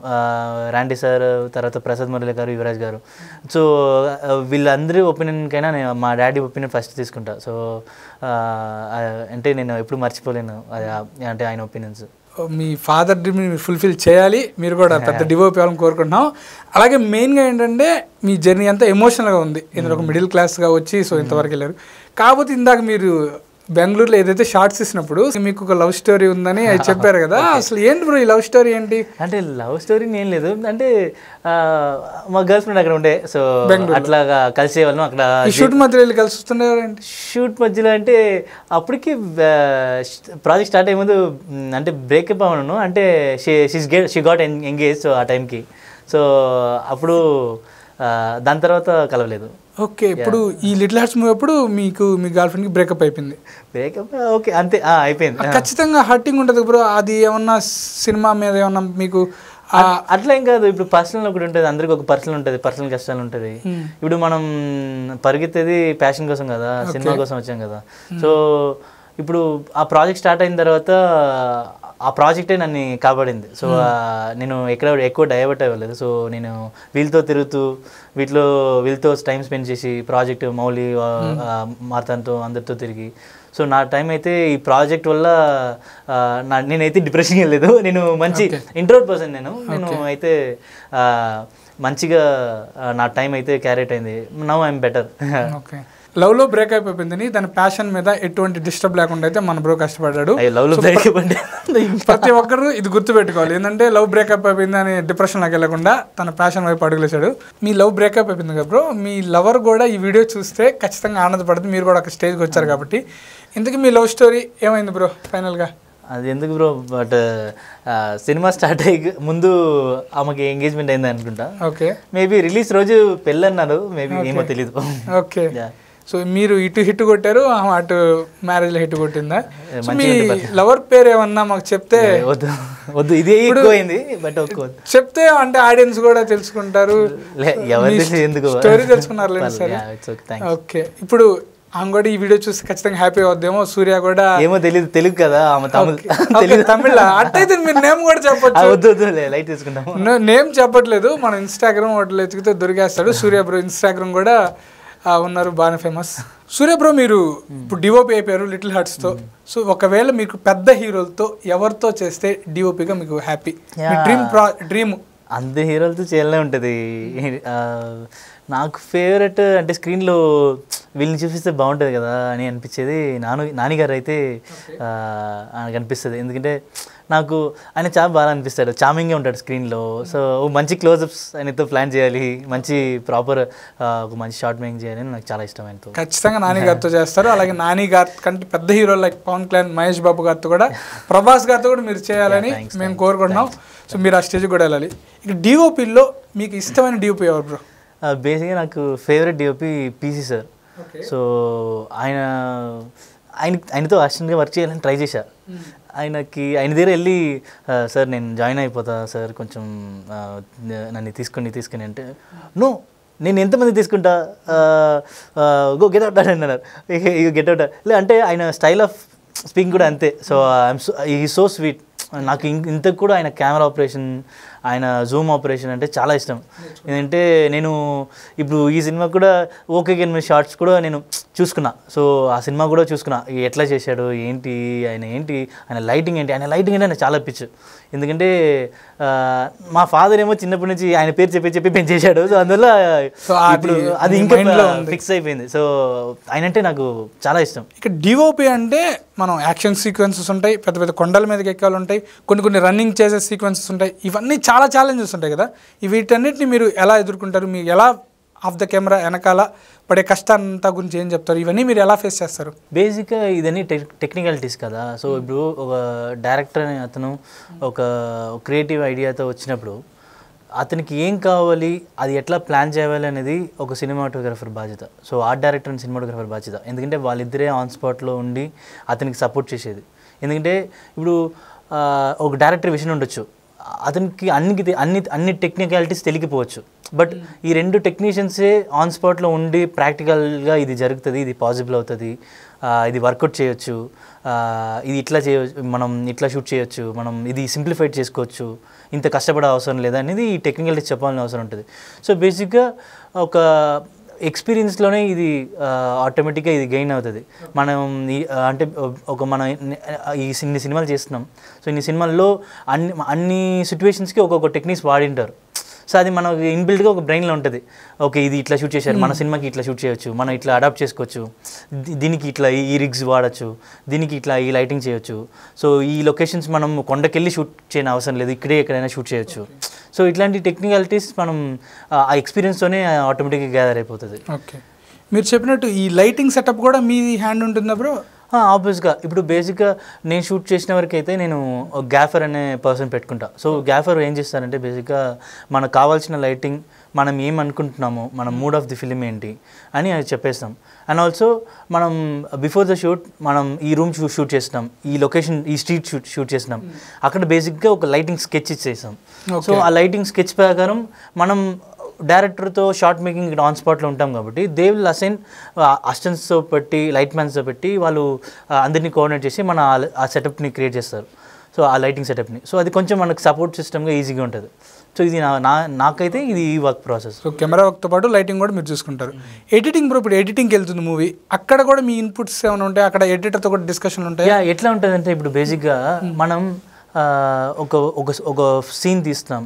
రాండి సార్, తర్వాత ప్రసాద్ మురళి గారు, యువరాజ్ గారు. సో వీళ్ళందరి ఒపీనియన్కైనా నేను మా డాడీ ఒపీనియన్ ఫస్ట్ తీసుకుంటా. సో అంటే నేను ఎప్పుడు మర్చిపోలేను అంటే ఆయన ఒపీనియన్స్. మీ ఫాదర్ డ్రీమ్ని మీరు ఫుల్ఫిల్ చేయాలి, మీరు కూడా పెద్ద డివోప్ అవ్వాలని కోరుకుంటున్నాం. అలాగే మెయిన్గా ఏంటంటే మీ జర్నీ అంతా ఎమోషనల్గా ఉంది. ఇందులో ఒక మిడిల్ క్లాస్గా వచ్చి సో ఇంతవరకు వెళ్ళారు. కాకపోతే ఇందాక మీరు బెంగళూరులో ఏదైతే షార్ట్స్ ఇచ్చినప్పుడు మీకు ఒక లవ్ స్టోరీ ఉందని అది చెప్పారు కదా, అసలు ఏంటి బ్రో ఈ లవ్ స్టోరీ ఏంటి? అంటే లవ్ స్టోరీ ఏం లేదు, అంటే మా గర్ల్ ఫ్రెండ్ అక్కడ ఉండే, సో అట్లాగా కలిసే వాళ్ళం. అక్కడ షూట్ మధ్యలో వెళ్ళి కలిసి వస్తుండేవారండి. షూట్ మధ్యలో అంటే అప్పటికి ప్రాజెక్ట్ స్టార్ట్ అయ్యే ముందు అంటే బ్రేకప్ అవ్వను, అంటే షీ గాట్ ఎంగేజ్. సో ఆ టైంకి, సో అప్పుడు దాని తర్వాత కలవలేదు. ఓకే, ఇప్పుడు ఈ లిటిల్ హార్ట్స్ మూవీ అప్పుడు మీకు మీ గర్ల్ ఫ్రెండ్కి బ్రేకప్ అయిపోయింది. బ్రేకప్ ఓకే అంతే అయిపోయింది. ఖచ్చితంగా హర్టింగ్ ఉంటుంది బ్రో. అది ఏమన్నా సినిమా మీద ఏమన్నా మీకు అట్లా ఏం కాదు. ఇప్పుడు పర్సనల్ ఒకటి ఉంటుంది, అందరికి ఒక పర్సనల్ ఉంటుంది, పర్సనల్ కష్టాలు ఉంటుంది. ఇప్పుడు మనం పరిగెత్తేది ప్యాషన్ కోసం కదా, సినిమా కోసం వచ్చాం కదా. సో ఇప్పుడు ఆ ప్రాజెక్ట్ స్టార్ట్ అయిన తర్వాత ఆ ప్రాజెక్టే నన్ను కాపాడింది. సో నేను ఎక్కువ డైవర్ట్ అవ్వలేదు. సో నేను వీళ్ళతో తిరుగుతూ వీళ్ళతో టైం స్పెండ్ చేసి ప్రాజెక్ట్ మౌలి మార్తాన్తో అందరితో తిరిగి, సో నా టైం అయితే ఈ ప్రాజెక్ట్ వల్ల నేనైతే డిప్రెషన్కి వెళ్ళలేదు. నేను మంచి ఇంట్రోవర్ట్ పర్సన్. నేను అయితే మంచిగా నా టైం అయితే క్యారెట్ అయింది. Now I'm better. ఓకే, లవ్లో బ్రేకప్ అయిపోయిందని దాని ప్యాషన్ మీద ఎటువంటి డిస్టర్బ్ లేకుండా అయితే మన బ్రో కష్టపడ్డాడు. లవ్లో బ్రేకప్ అంటే ప్రతి ఒక్కరు ఇది గుర్తుపెట్టుకోవాలి, ఏంటంటే లవ్ బ్రేకప్ అయిపోయింది అని డిప్రెషన్లోకి వెళ్ళకుండా తన ప్యాషన్ వైపు అడుగులేశాడు. మీ లవ్ బ్రేకప్ అయిపోయింది కదా బ్రో, మీ లవర్ కూడా ఈ వీడియో చూస్తే ఖచ్చితంగా ఆనందపడుతుంది. మీరు కూడా ఒక స్టేజ్కి వచ్చారు కాబట్టి. ఇంతకీ మీ లవ్ స్టోరీ ఏమైంది బ్రో ఫైనల్గా? అది ఎందుకు బ్రో, బట్ సినిమా స్టార్ట్ అయ్యి ముందు ఆమెకి ఎంగేజ్మెంట్ అయింది అనుకుంటా. ఓకే, మేబీ రిలీజ్ రోజు పెళ్ళి అన్నారు, మేబీ ఏమో తెలీదు. ఓకే, సో మీరు ఇటు హిట్ కొట్టారు, అటు మ్యారేజ్లో హిట్ కొట్టిందా? మీ లవర్ పేరు ఏమన్నా మాకు చెప్తే వద్దు, ఇది ఎక్కువైంది, బట్ చెప్తే అంటే ఆడియన్స్ కూడా తెలుసుకుంటారు, స్టోరీ తెలుసుకున్నారు. సరే, ఓకే. ఇప్పుడు ఆమె కూడా ఈ వీడియో చూసి ఖచ్చితంగా హ్యాపీ అవుద్దేమో. సూర్య కూడా ఏమో తెలియదు, తెలుగు కదా ఆమె, తమిళ అట్టయితే మీరు నేమ్ కూడా చెప్పచ్చు. లైట్ తీసుకుంటాం, నేమ్ చెప్పట్లేదు, మనం ఇన్స్టాగ్రామ్ వాటిలో ఎతికితే దొరికేస్తాడు. సూర్య బ్రో ఇన్స్టాగ్రామ్ కూడా ఉన్నారు, బాగానే ఫేమస్. సూర్య బ్రో మీరు ఇప్పుడు డిఓపి అయిపోయారు లిటిల్ హార్ట్స్తో. సో ఒకవేళ మీకు పెద్ద హీరోలతో ఎవరితో చేస్తే డిఓపిగా మీకు హ్యాపీ, డ్రీమ్? అందరి హీరోలతో చేయాలనే ఉంటుంది. నాకు ఫేవరెట్ అంటే స్క్రీన్లో వీళ్ళని చూపిస్తే బాగుంటుంది కదా అని అనిపించేది నానిగారు అయితే నాకు అనిపిస్తుంది. ఎందుకంటే నాకు ఆయన చాలా బాగా అనిపిస్తాడు, చామింగ్గా ఉంటాడు స్క్రీన్లో. సో మంచి క్లోజప్స్ ఆయనతో ప్లాన్ చేయాలి, మంచి ప్రాపర్ ఒక మంచి షార్ట్ మేకింగ్ చేయాలని నాకు చాలా ఇష్టం ఆయనతో. ఖచ్చితంగా నాని గారితో చేస్తారు. అలాగే నాని గారి కంటే పెద్ద హీరో లైక్ పవన్ కళ్యాణ్, మహేష్ బాబు గారితో కూడా, ప్రభాస్ గారితో కూడా మీరు చేయాలని మేము కోరుకుంటున్నాం. సో మీరు ఆ స్టేజ్కి కూడా వెళ్ళాలి. ఇక డిఓపిలో మీకు ఇష్టమైన డిఓపి ఎవరు బ్రో? బేసిక్గా నాకు favourite DOP PC sir. So ఆయనతో అసిస్టెంట్గా వర్క్ చేయాలని ట్రై చేశా. ఆయన దగ్గర వెళ్ళి సార్ నేను జాయిన్ అయిపోతా సార్, కొంచెం నన్ను తీసుకుని అంటే, నో నేను ఎంతమంది తీసుకుంటా, గో గెట్ అవుట్ అన్నారు. గెట్ అవుట్ లే అంటే ఆయన స్టైల్ ఆఫ్ స్పీకింగ్ కూడా అంతే. సో ఈ సో స్వీట్. నాకు ఇంతకు కూడా ఆయన కెమెరా ఆపరేషన్, ఆయన జూమ్ ఆపరేషన్ అంటే చాలా ఇష్టం. ఏంటంటే నేను ఇప్పుడు ఈ సినిమా కూడా ఓకే ఎనిమిది షార్ట్స్ కూడా నేను చూసుకున్నా. సో ఆ సినిమా కూడా చూసుకున్నా, ఎట్లా చేశాడు ఏంటి, ఆయన లైటింగ్ ఏంటి. ఆయన లైటింగ్ అంటే నాకు చాలా పిచ్చు. ఎందుకంటే మా ఫాదర్ ఏమో చిన్నప్పటి నుంచి ఆయన పేరు చెప్పి పెంచేశాడు. సో అందువల్ల ఇప్పుడు అది ఇంకా ఫిక్స్ అయిపోయింది. సో ఆయన అంటే నాకు చాలా ఇష్టం. ఇక డిఓపి అంటే మనం యాక్షన్ సీక్వెన్సెస్ ఉంటాయి, పెద్ద పెద్ద కొండల మీదకి ఎక్కాలు ఉంటాయి, కొన్ని రన్నింగ్ చేసే సీక్వెన్సెస్ ఉంటాయి. ఇవన్నీ చాలా ఛాలెంజెస్ ఉంటాయి కదా. వీటన్నిటిని మీరు ఎలా ఎదుర్కొంటారు? మీరు ఎలా ఆఫ్ ద కెమెరా వెనకాల పడే కష్టాంతా గురించి ఏం చెప్తారు? ఇవన్నీ మీరు ఎలా ఫేస్ చేస్తారు? బేసిక్గా ఇదన్నీ టెక్నికాలిటీస్ కదా. సో ఇప్పుడు ఒక డైరెక్టర్ అనే అతను ఒక క్రియేటివ్ ఐడియాతో వచ్చినప్పుడు అతనికి ఏం కావాలి, అది ఎట్లా ప్లాన్ చేయాలి అనేది ఒక సినిమాటోగ్రఫర్ బాధ్యత. So art director and cinematographer బాధ్యత. ఎందుకంటే వాళ్ళిద్దరే ఆన్ స్పాట్లో ఉండి అతనికి సపోర్ట్ చేసేది. ఎందుకంటే ఇప్పుడు ఒక డైరెక్టర్ విజన్ ఉండొచ్చు, అతనికి అన్ని టెక్నికాలిటీస్ తెలియకపోవచ్చు. బట్ ఈ 2 టెక్నీషియన్సే ఆన్ స్పాట్లో ఉండి ప్రాక్టికల్గా ఇది జరుగుతుంది, ఇది పాసిబుల్ అవుతుంది, ఇది వర్కౌట్ చేయొచ్చు, ఇది ఇట్లా చేయొచ్చు, మనం ఇట్లా షూట్ చేయొచ్చు, మనం ఇది సింప్లిఫైడ్ చేసుకోవచ్చు, ఇంత కష్టపడే అవసరం లేదా అనేది ఈ టెక్నికాలిటీస్ చెప్పాలని అవసరం ఉంటుంది. సో బేసిక్గా ఒక ఎక్స్పీరియన్స్లోనే ఇది ఆటోమేటిక్గా ఇది గెయిన్ అవుతుంది. మనం అంటే మనం ఇన్ని సినిమాలు చేస్తున్నాం. సో ఇన్ని సినిమాల్లో అన్ని సిచ్యువేషన్స్కి ఒక్కొక్క టెక్నిక్స్ వాడింటారు. సో అది మనకి ఇన్బిల్డ్గా ఒక బ్రెయిన్లో ఉంటుంది. ఓకే, ఇది ఇట్లా షూట్ చేశారు, మన సినిమాకి ఇట్లా షూట్ చేయొచ్చు, మనం ఇట్లా అడాప్ట్ చేసుకోవచ్చు, దీనికి ఇట్లా ఈ రిగ్స్ వాడచ్చు, దీనికి ఇట్లా ఈ లైటింగ్ చేయొచ్చు. సో ఈ లొకేషన్స్ మనం కొండకెళ్ళి షూట్ చేయని అవసరం లేదు, ఇక్కడే ఎక్కడైనా షూట్ చేయొచ్చు. సో ఇట్లాంటి టెక్నికాలిటీస్ మనం ఆ ఎక్స్పీరియన్స్తోనే ఆటోమేటిక్గా గ్యాదర్ అయిపోతుంది. ఓకే, మీరు చెప్పినట్టు ఈ లైటింగ్ సెటప్ కూడా మీ హ్యాండ్ ఉంటుందా బ్రో? ఆబ్వియస్గా ఇప్పుడు బేసిక్గా నేను షూట్ చేసిన వరకు అయితే నేను గ్యాఫర్ అనే పర్సన్ పెట్టుకుంటా. సో గ్యాఫర్ ఏం చేస్తారంటే బేసిక్గా మనకు కావాల్సిన లైటింగ్, మనం ఏమనుకుంటున్నాము, మన మూడ్ ఆఫ్ ది ఫిలిం ఏంటి అని అది చెప్పేస్తాం. అండ్ ఆల్సో మనం బిఫోర్ ద షూట్ మనం ఈ రూమ్ షూట్ చేస్తున్నాం, ఈ లొకేషన్ ఈ స్ట్రీట్ షూట్ చేస్తున్నాం, అక్కడ బేసిక్గా ఒక లైటింగ్ స్కెచ్ ఇచ్చేస్తాం. సో ఆ లైటింగ్ స్కెచ్ ప్రకారం మనం డైరెక్టర్తో షార్ట్ మేకింగ్ ఇక్కడ ఆన్ స్పాట్లో ఉంటాం కాబట్టి దే విల్ అసైన్ అసిస్టెంట్స్తో పెట్టి, లైట్ మ్యాన్స్తో పెట్టి వాళ్ళు అందరినీ కోఆర్డినేట్ చేసి మన ఆ సెటప్ని క్రియేట్ చేస్తారు. సో ఆ లైటింగ్ సెటప్ని. సో అది కొంచెం మనకు సపోర్ట్ సిస్టమ్గా ఈజీగా ఉంటుంది. సో ఇది నాకైతే ఇది ఈ వర్క్ ప్రాసెస్. సో కెమెరా వర్క్తో పాటు లైటింగ్ కూడా మీరు చూసుకుంటారు. ఎడిటింగ్ బ్రో, ఇప్పుడు ఎడిటింగ్కి వెళ్తుంది మూవీ, అక్కడ కూడా మీ ఇన్పుట్స్ ఏమైనా ఉంటాయి, అక్కడ ఎడిటర్తో కూడా డిస్కషన్లు ఉంటాయి? ఎట్లా ఉంటుంది అంటే ఇప్పుడు బేసిక్గా మనం ఒక సీన్ తీస్తాం.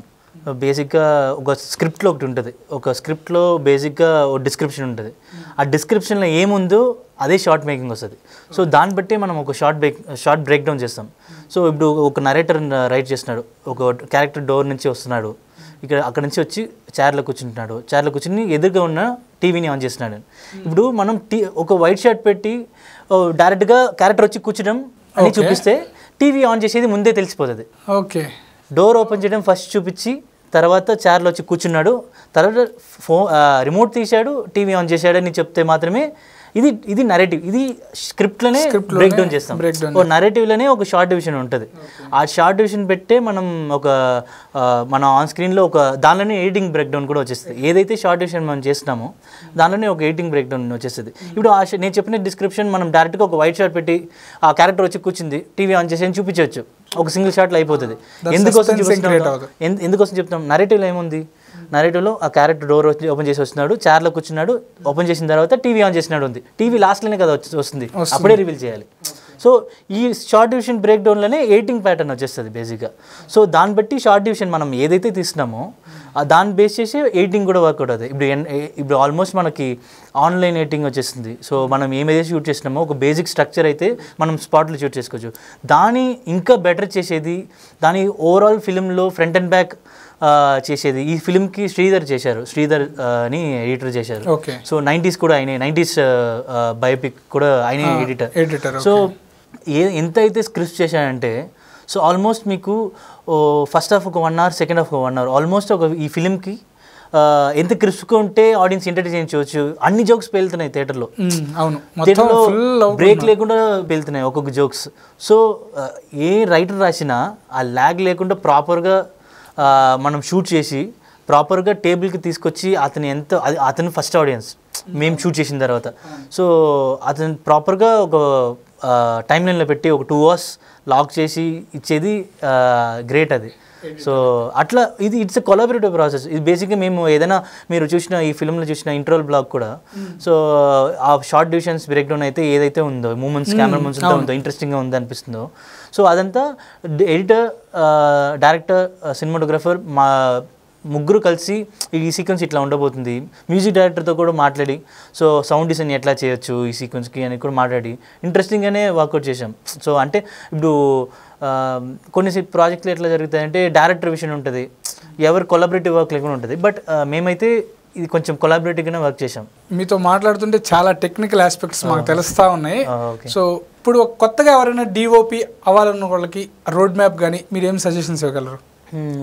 బేసిక్గా ఒక స్క్రిప్ట్లో ఒకటి ఉంటుంది, ఒక స్క్రిప్ట్లో బేసిక్గా ఒక డిస్క్రిప్షన్ ఉంటుంది. ఆ డిస్క్రిప్షన్లో ఏముందో అదే షార్ట్ మేకింగ్ వస్తుంది. సో దాన్ని బట్టి మనం ఒక షార్ట్ బ్రేక్ డౌన్ చేస్తాం. సో ఇప్పుడు ఒక నరేటర్ రైట్ చేస్తున్నాడు, ఒక క్యారెక్టర్ డోర్ నుంచి వస్తున్నాడు, అక్కడ నుంచి వచ్చి చైర్లో కూర్చుంటున్నాడు, చైర్లో కూర్చుని ఎదురుగా ఉన్న టీవీని ఆన్ చేస్తున్నాడు. ఇప్పుడు మనం ఒక వైట్ షర్ట్ పెట్టి డైరెక్ట్గా క్యారెక్టర్ వచ్చి కూర్చోడం అని చూపిస్తే టీవీ ఆన్ చేసేది ముందే తెలిసిపోతుంది. ఓకే, డోర్ ఓపెన్ చేయడం ఫస్ట్ చూపించి తర్వాత చైర్లో వచ్చి కూర్చున్నాడు, తర్వాత రిమోట్ తీశాడు, టీవీ ఆన్ చేశాడు అని చెప్తే మాత్రమే ఇది నరేటివ్. ఇది స్క్రిప్ట్లోనే బ్రేక్ డౌన్ చేస్తాం. ఓ నరేటివ్లోనే ఒక షార్ట్ డివిజన్ ఉంటుంది. ఆ షార్ట్ డివిజన్ పెట్టే మనం మన ఆన్ స్క్రీన్లో దానిలోనే ఎడిటింగ్ బ్రేక్ డౌన్ కూడా వచ్చేస్తుంది. ఏదైతే షార్ట్ డివిజన్ మనం చేస్తున్నామో దానిలోనే ఒక ఎడిటింగ్ బ్రేక్ డౌన్ వచ్చేస్తుంది. ఇప్పుడు నేను చెప్పిన డిస్క్రిప్షన్ మనం డైరెక్ట్గా ఒక వైట్ షార్ట్ పెట్టి ఆ క్యారెక్టర్ వచ్చి కూర్చుంది, టీవీ ఆన్ చేసి చూపించవచ్చు, ఒక సింగిల్ షాట్లో అయిపోతుంది. ఎందుకోసం చెప్తాం, నరేటివ్లో ఏముంది, నరేటివ్లో ఆ క్యారెక్టర్ డోర్ ఓపెన్ చేసి వస్తున్నాడు, చైర్లో కూర్చున్నాడు, ఓపెన్ చేసిన తర్వాత టీవీ ఆన్ చేసినాడు ఉంది, టీవీ లాస్ట్లోనే కదా వస్తుంది, అప్పుడే రివీల్ చేయాలి. సో ఈ షార్ట్ డివిజన్ బ్రేక్ డౌన్లోనే ఎడిటింగ్ ప్యాటర్న్ వచ్చేస్తుంది బేసిక్గా. సో దాన్ని బట్టి షార్ట్ డివిజన్ మనం ఏదైతే తీస్తున్నామో దాన్ని బేస్ చేసి ఎడిటింగ్ కూడా వర్కౌట్ అవుతుంది. ఇప్పుడు ఆల్మోస్ట్ మనకి ఆన్లైన్ ఎడిటింగ్ వచ్చేస్తుంది. సో మనం ఏమైతే షూట్ చేసినామో ఒక బేసిక్ స్ట్రక్చర్ అయితే మనం స్పాట్లో షూట్ చేసుకోవచ్చు. దాన్ని ఇంకా బెటర్ చేసేది, దాని ఓవరాల్ ఫిలింలో ఫ్రంట్ అండ్ బ్యాక్ చేసేది ఈ ఫిలింకి శ్రీధర్ అని ఎడిటర్ చేశారు. సో 90s కూడా ఆయనే, 90s బయోపిక్ కూడా ఆయనే ఎడిటర్. సో ఎంత అయితే స్క్రిప్ట్ చేశాడంటే సో ఆల్మోస్ట్ మీకు ఫస్ట్ హాఫ్ ఒక 1 hour, సెకండ్ హాఫ్ ఒక 1 hour, ఆల్మోస్ట్ ఈ ఫిలింకి ఎంత క్రిస్ప్గా ఉంటే ఆడియన్స్ ఎంటర్టైన్ చేయొచ్చు. అన్ని జోక్స్ పేలుతున్నాయి థియేటర్లో, బ్రేక్ లేకుండా పేలుతున్నాయి ఒక్కొక్క జోక్స్. సో ఏ రైటర్ రాసినా ఆ ల్యాగ్ లేకుండా ప్రాపర్గా మనం షూట్ చేసి ప్రాపర్గా టేబుల్కి తీసుకొచ్చి అతను ఫస్ట్ ఆడియన్స్ మేము షూట్ చేసిన తర్వాత. సో అతను ప్రాపర్గా ఒక టైం లైన్లో పెట్టి ఒక 2 hours లాక్ చేసి ఇచ్చేది గ్రేట్ అది. సో అట్లా ఇట్స్ ఎ కొలాబరేటివ్ ప్రాసెస్. ఇది బేసిక్గా మేము ఏదైనా మీరు చూసిన ఈ ఫిల్మ్లో చూసిన ఇంటర్వల్ బ్లాక్ కూడా సో ఆ షార్ట్ డివిజన్స్ బ్రేక్ డౌన్ అయితే ఏదైతే ఉందో మూమెంట్స్, కెమెరా మూమెంట్స్ ఉందో ఇంట్రెస్టింగ్గా ఉంది అనిపిస్తుందో సో అదంతా ఎడిటర్, డైరెక్టర్, సినిమాటోగ్రఫర్ మా ముగ్గురు కలిసి ఈ సీక్వెన్స్ ఇట్లా ఉండబోతుంది, మ్యూజిక్ డైరెక్టర్తో కూడా మాట్లాడి సో సౌండ్ డిజైన్ ఎట్లా చేయొచ్చు ఈ సీక్వెన్స్కి అని కూడా మాట్లాడి ఇంట్రెస్టింగ్గానే వర్కౌట్ చేసాం. సో అంటే ఇప్పుడు కొన్ని ప్రాజెక్టులు ఎట్లా జరుగుతాయంటే డైరెక్టర్ విషయం ఉంటుంది, ఎవరు కొలాబరేటివ్ వర్క్ లేకుండా ఉంటుంది. బట్ మేమైతే ఇది కొంచెం కొలాబరేటివ్గానే వర్క్ చేసాం. మీతో మాట్లాడుతుంటే చాలా టెక్నికల్ ఆస్పెక్ట్స్ మాకు తెలుస్తూ ఉన్నాయి. సో ఇప్పుడు కొత్తగా ఎవరైనా డిఓపి అవ్వాలన్న వాళ్ళకి రోడ్ మ్యాప్ కానీ మీరు ఏం సజెషన్స్ ఇవ్వగలరు?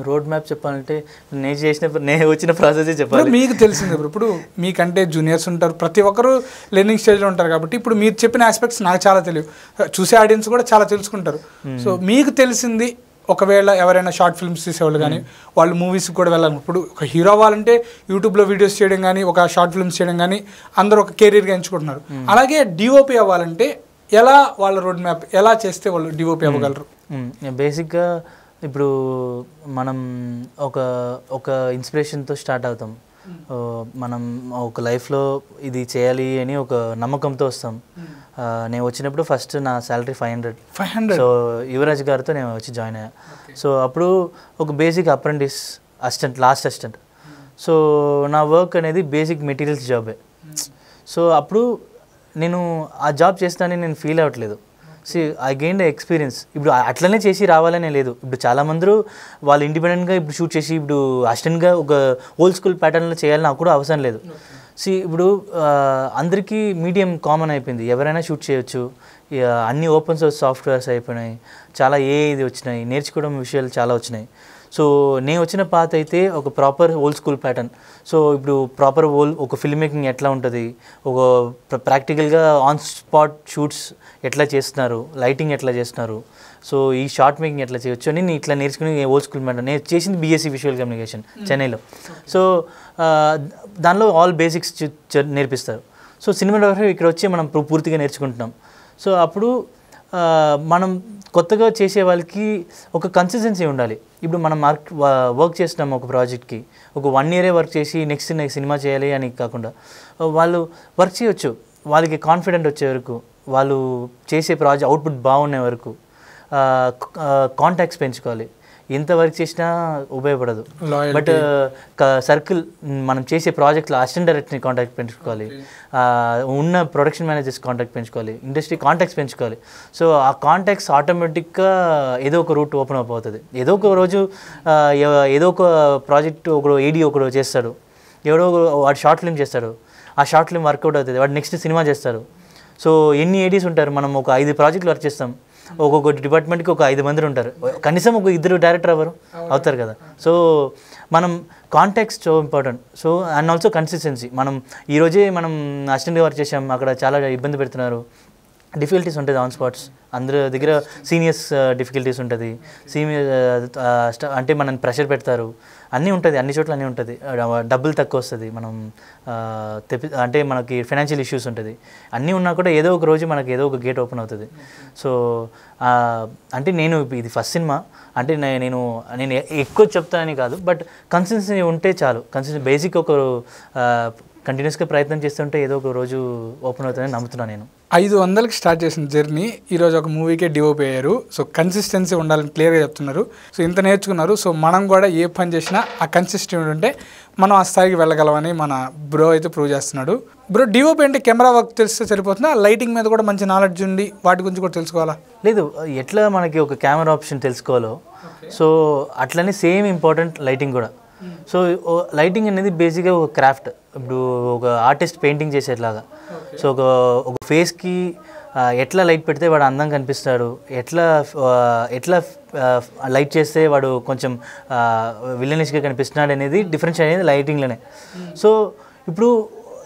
రోడ్ మ్యాప్ చెప్పాలంటే నేను వచ్చిన ప్రాసెస్ చెప్పాలి. మీకు తెలిసింది ఇప్పుడు మీకంటే జూనియర్స్ ఉంటారు, ప్రతి ఒక్కరు లెర్నింగ్ స్టేజ్లో ఉంటారు కాబట్టి ఇప్పుడు మీరు చెప్పిన ఆస్పెక్ట్స్ నాకు చాలా తెలియదు, చూసే ఆడియన్స్ కూడా చాలా తెలుసుకుంటారు. సో మీకు తెలిసింది ఒకవేళ ఎవరైనా షార్ట్ ఫిల్మ్స్ తీసేవాళ్ళు కానీ వాళ్ళు మూవీస్కి కూడా వెళ్ళాలి. ఇప్పుడు ఒక హీరో అవ్వాలంటే యూట్యూబ్లో వీడియోస్ చేయడం కానీ ఒక షార్ట్ ఫిల్మ్స్ చేయడం కానీ అందరూ ఒక కెరీర్గా ఎంచుకుంటున్నారు. అలాగే డిఓపి అవ్వాలంటే ఎలా వాళ్ళ రోడ్ మ్యాప్ ఎలా చేస్తే వాళ్ళు డిఓపి అవ్వగలరు? బేసిక్గా ఇప్పుడు మనం ఒక ఇన్స్పిరేషన్తో స్టార్ట్ అవుతాం. మనం ఒక లైఫ్లో ఇది చేయాలి అని ఒక నమ్మకంతో వస్తాం. నేను వచ్చినప్పుడు ఫస్ట్ నా శాలరీ 500. సో యువరాజ్ గారితో నేను వచ్చి జాయిన్ అయ్యా. సో అప్పుడు ఒక basic apprentice assistant, last assistant. So నా వర్క్ అనేది బేసిక్ మెటీరియల్స్ జాబే. సో అప్పుడు నేను ఆ జాబ్ చేస్తానని నేను ఫీల్ అవ్వట్లేదు. I gain the experience. ఇప్పుడు అట్లనే చేసి రావాలనే లేదు. ఇప్పుడు చాలామంది వాళ్ళు ఇండిపెండెంట్గా ఇప్పుడు షూట్ చేసి ఇప్పుడు అసిస్టెంట్గా ఒక ఓల్డ్ స్కూల్ ప్యాటర్న్లో చేయాలని నాకు కూడా అవసరం లేదు. ఇప్పుడు అందరికీ మీడియం కామన్ అయిపోయింది, ఎవరైనా షూట్ చేయొచ్చు. అన్ని ఓపెన్ సోర్స్ సాఫ్ట్వేర్స్ అయిపోయినాయి, చాలా ఇది వచ్చినాయి, నేర్చుకోవడం విషయాలు చాలా వచ్చినాయి. సో నేను వచ్చిన పాత అయితే ఒక proper old school pattern. So ఇప్పుడు ప్రాపర్ ఒక ఫిల్మ్ మేకింగ్ ఎట్లా ఉంటుంది, ఒక ప్రాక్టికల్గా ఆన్ స్పాట్ షూట్స్ ఎట్లా చేస్తున్నారు, లైటింగ్ ఎట్లా చేస్తున్నారు, సో ఈ షార్ట్ మేకింగ్ ఎట్లా చేయొచ్చు అని నేను ఇట్లా నేర్చుకుని ఓల్డ్ స్కూల్ ప్యాటర్న్. నేను చేసింది బీఎస్సీ విజువల్ కమ్యూనికేషన్ చెన్నైలో. సో దానిలో ఆల్ బేసిక్స్ నేర్పిస్తారు. సో సినిమాటోగ్రఫీ ఇక్కడ వచ్చి మనం పూర్తిగా నేర్చుకుంటున్నాం. సో అప్పుడు మనం కొత్తగా చేసే వాళ్ళకి ఒక కన్సిస్టెన్సీ ఉండాలి. ఇప్పుడు మనం వర్క్ చేస్తున్నాం ఒక ప్రాజెక్ట్కి, ఒక 1 year వర్క్ చేసి నెక్స్ట్ సినిమా చేయాలి అని కాకుండా వాళ్ళు వర్క్ చేయొచ్చు. వాళ్ళకి కాన్ఫిడెంట్ వచ్చే వరకు, వాళ్ళు చేసే ప్రాజెక్ట్ అవుట్పుట్ బాగునే వరకు కాంటాక్ట్స్ పెంచుకోవాలి. ఎంత వర్క్ చేసినా ఉపయోగపడదు. బట్ సర్కిల్ మనం చేసే ప్రాజెక్ట్లో అసిస్టెంట్ డైరెక్టర్ని కాంటాక్ట్ పెంచుకోవాలి, ఉన్న ప్రొడక్షన్ మేనేజర్స్ కాంటాక్ట్ పెంచుకోవాలి, ఇండస్ట్రీ కాంటాక్ట్స్ పెంచుకోవాలి. సో ఆ కాంటాక్ట్స్ ఆటోమేటిక్గా ఏదో ఒక రూట్ ఓపెన్ అప్ అవుతుంది. ఏదో ఒక రోజు ఏదో ఒక ప్రాజెక్ట్ ఒకడు ఏడీ ఒకడు చేస్తాడు, ఎవడో వాడు షార్ట్ ఫిల్మ్ చేస్తాడు, ఆ షార్ట్ ఫిల్మ్ వర్కౌట్ అవుతుంది, వాడు నెక్స్ట్ సినిమా చేస్తారు. సో ఎన్ని ఏడీస్ ఉంటారు, మనం ఒక 5 ప్రాజెక్టులు వర్క్ చేస్తాం, ఒక్కొక్క డిపార్ట్మెంట్కి ఒక 5 మంది ఉంటారు, కనీసం ఒక 2 డైరెక్టర్ అవుతారు కదా. సో మనం contacts so important. So and also consistency. మనం ఈరోజే మనం అసిస్టెంట్గా వర్క్ చేసాం, అక్కడ చాలా ఇబ్బంది పెడుతున్నారు, డిఫికల్టీస్ ఉంటుంది ఆన్ స్పాట్స్, అందరి దగ్గర సీనియర్స్ డిఫికల్టీస్ ఉంటుంది, అంటే మనం ప్రెషర్ పెడతారు, అన్నీ ఉంటుంది, అన్ని చోట్ల అన్నీ ఉంటుంది, డబ్బులు తక్కువ వస్తుంది, మనం అంటే మనకి ఫైనాన్షియల్ ఇష్యూస్ ఉంటుంది, అన్నీ ఉన్నా కూడా ఏదో ఒక రోజు మనకి ఏదో ఒక గేట్ ఓపెన్ అవుతుంది. సో అంటే నేను ఇది ఫస్ట్ సినిమా అంటే నేను ఎక్కువ చెప్తానని కాదు, బట్ కన్సిస్టెన్సీ ఉంటే చాలు. కన్సిస్టెన్సీ బేసిక్ ఒక కంటిన్యూస్గా ప్రయత్నం చేస్తుంటే ఏదో ఒక రోజు ఓపెన్ అవుతుందని నమ్ముతున్నాను నేను. 500కి స్టార్ట్ చేసిన జర్నీ ఈరోజు ఒక మూవీకే డిఓపి అయ్యారు. సో కన్సిస్టెన్సీ ఉండాలని క్లియర్గా చెప్తున్నారు. సో ఇంత నేర్చుకున్నారు. సో మనం కూడా ఏ పని చేసినా ఆ కన్సిస్టెంట్ ఉంటే మనం ఆ స్థాయికి వెళ్ళగలమని మన బ్రో అయితే ప్రూవ్ చేస్తున్నాడు. బ్రో, డిఓపి అంటే కెమెరా వర్క్ తెలిస్తే సరిపోతుందా, లైటింగ్ మీద కూడా మంచి నాలెడ్జ్ ఉండి వాటి గురించి కూడా తెలుసుకోవాలా? లేదు, ఎట్లా మనకి ఒక కెమెరా ఆప్షన్ తెలుసుకోవాలో సో అట్లనే సేమ్ ఇంపార్టెంట్ లైటింగ్ కూడా. సో లైటింగ్ అనేది బేసిక్గా ఒక క్రాఫ్ట్. ఇప్పుడు ఒక ఆర్టిస్ట్ పెయింటింగ్ చేసేట్లాగా. సో ఒక ఫేస్కి ఎట్లా లైట్ పెడితే వాడు అందంగా కనిపిస్తాడు, ఎట్లా లైట్ చేస్తే వాడు కొంచెం విలనిష్గా కనిపిస్తున్నాడు అనేది డిఫరెన్స్ అనేది లైటింగ్లోనే. సో ఇప్పుడు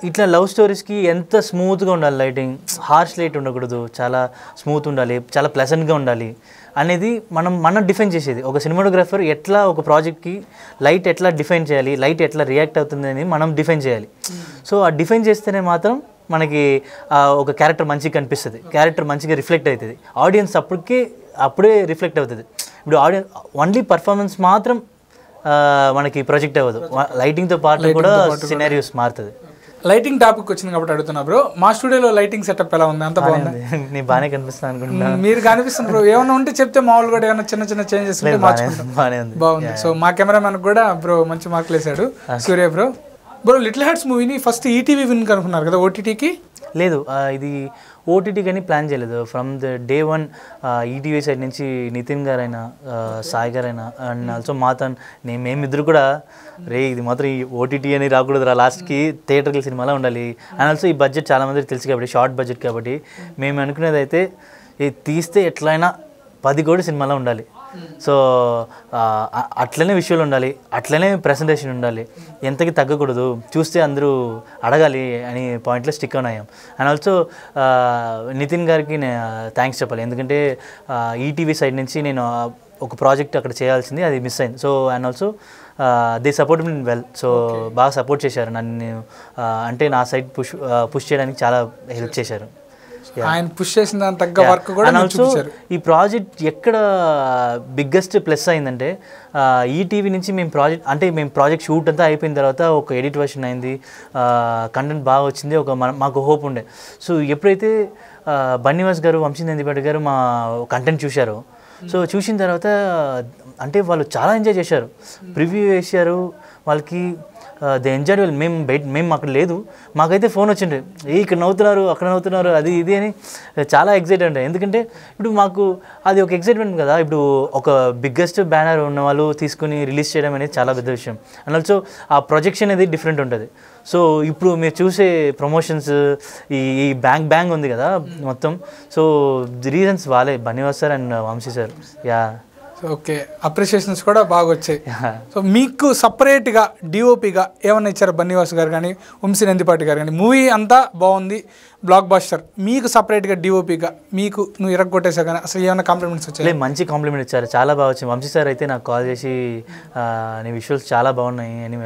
ఇట్లా లవ్ స్టోరీస్కి ఎంత స్మూత్గా ఉండాలి లైటింగ్, హార్ష్ లైట్ ఉండకూడదు, చాలా స్మూత్ ఉండాలి, చాలా ప్లెజెంట్గా ఉండాలి అనేది మనం డిఫైన్ చేసేది. ఒక సినిమాటోగ్రాఫర్ ఎట్లా ఒక ప్రాజెక్ట్కి లైట్ ఎట్లా డిఫైన్ చేయాలి, లైట్ ఎట్లా రియాక్ట్ అవుతుంది అని మనం డిఫైన్ చేయాలి. సో ఆ డిఫైన్ చేస్తేనే మాత్రం మనకి ఒక క్యారెక్టర్ మంచిగా కనిపిస్తుంది, క్యారెక్టర్ మంచిగా రిఫ్లెక్ట్ అవుతుంది, ఆడియన్స్ అప్పుడే రిఫ్లెక్ట్ అవుతుంది. ఇప్పుడు ఆడియన్స్ ఓన్లీ పర్ఫార్మెన్స్ మాత్రం మనకి ప్రొజెక్ట్ అవ్వదు, లైటింగ్తో పాటు కూడా సినారియోస్ మారుతుంది. లైటింగ్ టాపిక్ వచ్చింది కాబట్టి అడుగుతున్నా బ్రో, మా స్టూడియోలో లైటింగ్ సెటప్ ఎలా ఉంది? అంత బాగుంది? నేను బాగానే కనిపిస్తాను అనుకుంటున్నా. మీరు కనిపిస్తుంది బ్రో, ఏమైనా ఉంటే చెప్తే మామూలు కూడా ఏమైనా చిన్న చేంజెస్ ఉంటే మార్చుకుంటాం. బాగుంది. సో మా కెమెరామెన్ కూడా బ్రో మంచి మార్కులు వేసాడు, సూర్య బ్రో. బ్రో, లిటిల్ హార్ట్స్ మూవీని ఫస్ట్ ఈటీవీ విన్ అనుకున్నారు కదా, ఓటీటీకి? లేదు, ఇది ఓటీటీ కానీ ప్లాన్ చేయలేదు. From the day 1 ETV side నుంచి నితిన్ గారైనా, సాయి గారైనా అండ్ ఆల్సో మాతన్ మేమిద్దరు కూడా ఇది మాత్రం ఈ ఓటీటీ అని రాకూడదురా, లాస్ట్కి థియేటర్కి సినిమాలో ఉండాలి. అండ్ ఆల్సో ఈ బడ్జెట్ చాలామందికి తెలుసు కాబట్టి, షార్ట్ బడ్జెట్ కాబట్టి మేము అనుకునేది అయితే తీస్తే ఎట్లయినా 10 కోట్ల సినిమాలో ఉండాలి. సో అట్లనే విజువల్ ఉండాలి, అట్లనే ప్రెజెంటేషన్ ఉండాలి, ఎంతకి తగ్గకూడదు, చూస్తే అందరూ అడగాలి అని పాయింట్లో స్టిక్ ఆన్ అయ్యాం. అండ్ ఆల్సో నితిన్ గారికి నేను థ్యాంక్స్ చెప్పాలి, ఎందుకంటే ఈటీవీ సైడ్ నుంచి నేను ఒక ప్రాజెక్ట్ అక్కడ చేయాల్సింది, అది మిస్ అయింది. So and also they support me well. So బాగా సపోర్ట్ చేశారు నన్ను, అంటే నా సైడ్ పుష్ చేయడానికి చాలా హెల్ప్ చేశారు. ఆయన పుష్ చేసిన దాని తగ్గ వర్క్ కూడా చూపించారు. ఈ ప్రాజెక్ట్ ఎక్కడ బిగ్గెస్ట్ ప్లస్ అయిందంటే, ఈటీవీ నుంచి మేము ప్రాజెక్ట్ షూట్ అంతా అయిపోయిన తర్వాత ఒక ఎడిట్ వర్షన్ అయింది, కంటెంట్ బాగా వచ్చింది, మాకు హోప్ ఉండే. సో ఎప్పుడైతే బన్నీవాస్ గారు, వంశీ నందిపేట గారు మా కంటెంట్ చూశారో, సో చూసిన తర్వాత అంటే వాళ్ళు చాలా ఎంజాయ్ చేశారు, ప్రివ్యూ వేసారు, వాళ్ళకి దే ఎంజాయ్ వెల్. మేము అక్కడ లేదు, మాకైతే ఫోన్ వచ్చిండే, ఇక్కడ నవ్వుతున్నారు, అక్కడ నవ్వుతున్నారు, అది ఇది అని చాలా ఎక్సైట్ అంటే. ఎందుకంటే ఇప్పుడు మాకు అది ఒక ఎక్సైట్మెంట్ కదా, ఇప్పుడు ఒక బిగ్గెస్ట్ బ్యానర్ ఉన్న వాళ్ళు తీసుకుని రిలీజ్ చేయడం అనేది చాలా పెద్ద విషయం. అండ్ ఆల్సో ఆ ప్రొజెక్షన్ అనేది డిఫరెంట్ ఉంటుంది. సో ఇప్పుడు మీరు చూసే ప్రమోషన్స్, ఈ బ్యాంగ్ ఉంది కదా మొత్తం, సో ది రీజన్స్ వాళ్ళే, Bunny Vas sir and Vamsi sir. Yeah okay, appreciations కూడా బాగా వచ్చాయి. సో మీకు సపరేట్గా డిఓపిగా ఏమన్నా ఇచ్చారు బన్నీవాస్ గారు కానీ, వంశీ నందిపాటి గారు కానీ? మూవీ అంతా బాగుంది, బ్లాక్ బస్టర్, మీకు సపరేట్గా డిఓపిగా మీకు నువ్వు ఇరగొట్టేసా కానీ అసలు ఏమైనా కాంప్లిమెంట్స్ వచ్చాయి? మంచి కాంప్లిమెంట్ ఇచ్చారు, చాలా బాగా వచ్చింది. వంశీ సార్ అయితే నాకు కాల్ చేసి నీ విజువల్స్ చాలా బాగున్నాయి అని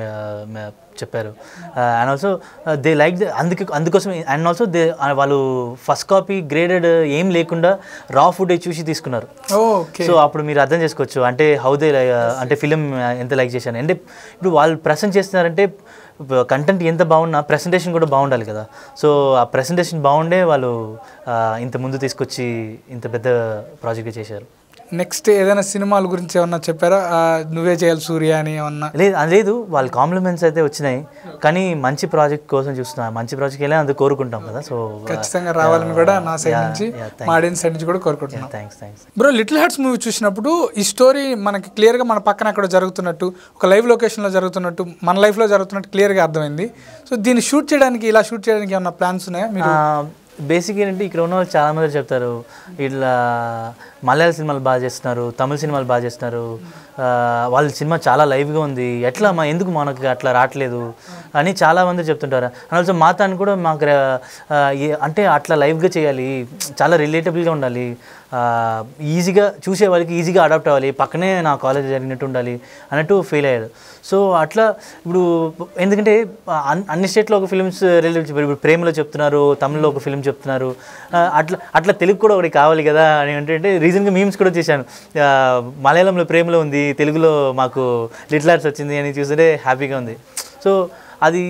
చెప్పారు. అండ్ ఆల్సో దే లైక్ అందుకోసం. అండ్ ఆల్సో వాళ్ళు ఫస్ట్ కాపీ గ్రేడెడ్ ఏం లేకుండా రా ఫుటేజ్ చూసి తీసుకున్నారు. సో అప్పుడు మీరు అర్థం చేసుకోవచ్చు అంటే హౌ దే అంటే ఫిలిం ఎంత లైక్ చేశాను. అంటే ఇప్పుడు వాళ్ళు ప్రెజెంట్ చేస్తున్నారంటే కంటెంట్ ఎంత బాగున్నా ప్రెజెంటేషన్ కూడా బాగుండాలి కదా. సో ఆ ప్రెజెంటేషన్ బాగుండే వాళ్ళు ఇంత ముందు తీసుకొచ్చి ఇంత పెద్ద ప్రాజెక్ట్ చేశారు. నెక్స్ట్ ఏదైనా సినిమాల గురించి ఏమన్నా చెప్పారా? నువ్వే చేయాలి సూర్య అని ఏమన్నా? లేదు, వాళ్ళ కాంప్లిమెంట్స్ అయితే వచ్చినాయి, కానీ మంచి ప్రాజెక్ట్ కోసం చూస్తున్నా, మంచి ప్రాజెక్ట్ వెళ్ళి అందుకు కోరుకుంటాం కదా. సో ఖచ్చితంగా రావాలని కూడా నా సైడ్ నుంచి, మా ఆడియన్స్ సైడ్ నుంచి కూడా కోరుకుంటున్నాను. Thanks bro. Little hearts movie చూసినప్పుడు ఈ స్టోరీ మనకి క్లియర్గా మన పక్కన అక్కడ జరుగుతున్నట్టు, ఒక లైవ్ లొకేషన్లో జరుగుతున్నట్టు, మన లైఫ్లో జరుగుతున్నట్టు క్లియర్గా అర్థమైంది. సో దీన్ని షూట్ చేయడానికి, ఇలా షూట్ చేయడానికి ఏమన్నా ప్లాన్స్ ఉన్నాయా మీరు? బేసిక్ ఏంటంటే ఇక్కడ ఉన్న వాళ్ళు చాలామంది చెప్తారు ఇట్లా మలయాళ సినిమాలు బాగా చేస్తున్నారు, తమిళ సినిమాలు బాగా చేస్తున్నారు, వాళ్ళ సినిమా చాలా లైవ్గా ఉంది, ఎట్లా ఎందుకు మనకు అట్లా రావట్లేదు అని చాలామంది చెప్తుంటారు. ఆల్సో మా తాను కూడా మాకు అంటే అట్లా లైవ్గా చేయాలి, చాలా రిలేటబుల్గా ఉండాలి, ఈజీగా చూసే వాళ్ళకి ఈజీగా అడాప్ట్ అవ్వాలి, పక్కనే నా కాలేజ్ జరిగినట్టు ఉండాలి అన్నట్టు ఫీల్ అయ్యారు. సో అట్లా ఇప్పుడు ఎందుకంటే అన్ని స్టేట్లో ఒక ఫిలిమ్స్ రిలీజ్, ఇప్పుడు ప్రేమలో చెప్తున్నారు, తమిళ్లో ఒక ఫిలిం చెప్తున్నారు, అట్లా తెలుగు కూడా ఒకటి కావాలి కదా అని అంటే రీజన్గా మీమ్స్ కూడా చేశాను. మలయాళంలో ప్రేమలో ఉంది, తెలుగులో మాకు లిటిల్ హార్ట్స్ వచ్చింది అని చూస్తుంటే హ్యాపీగా ఉంది. సో అది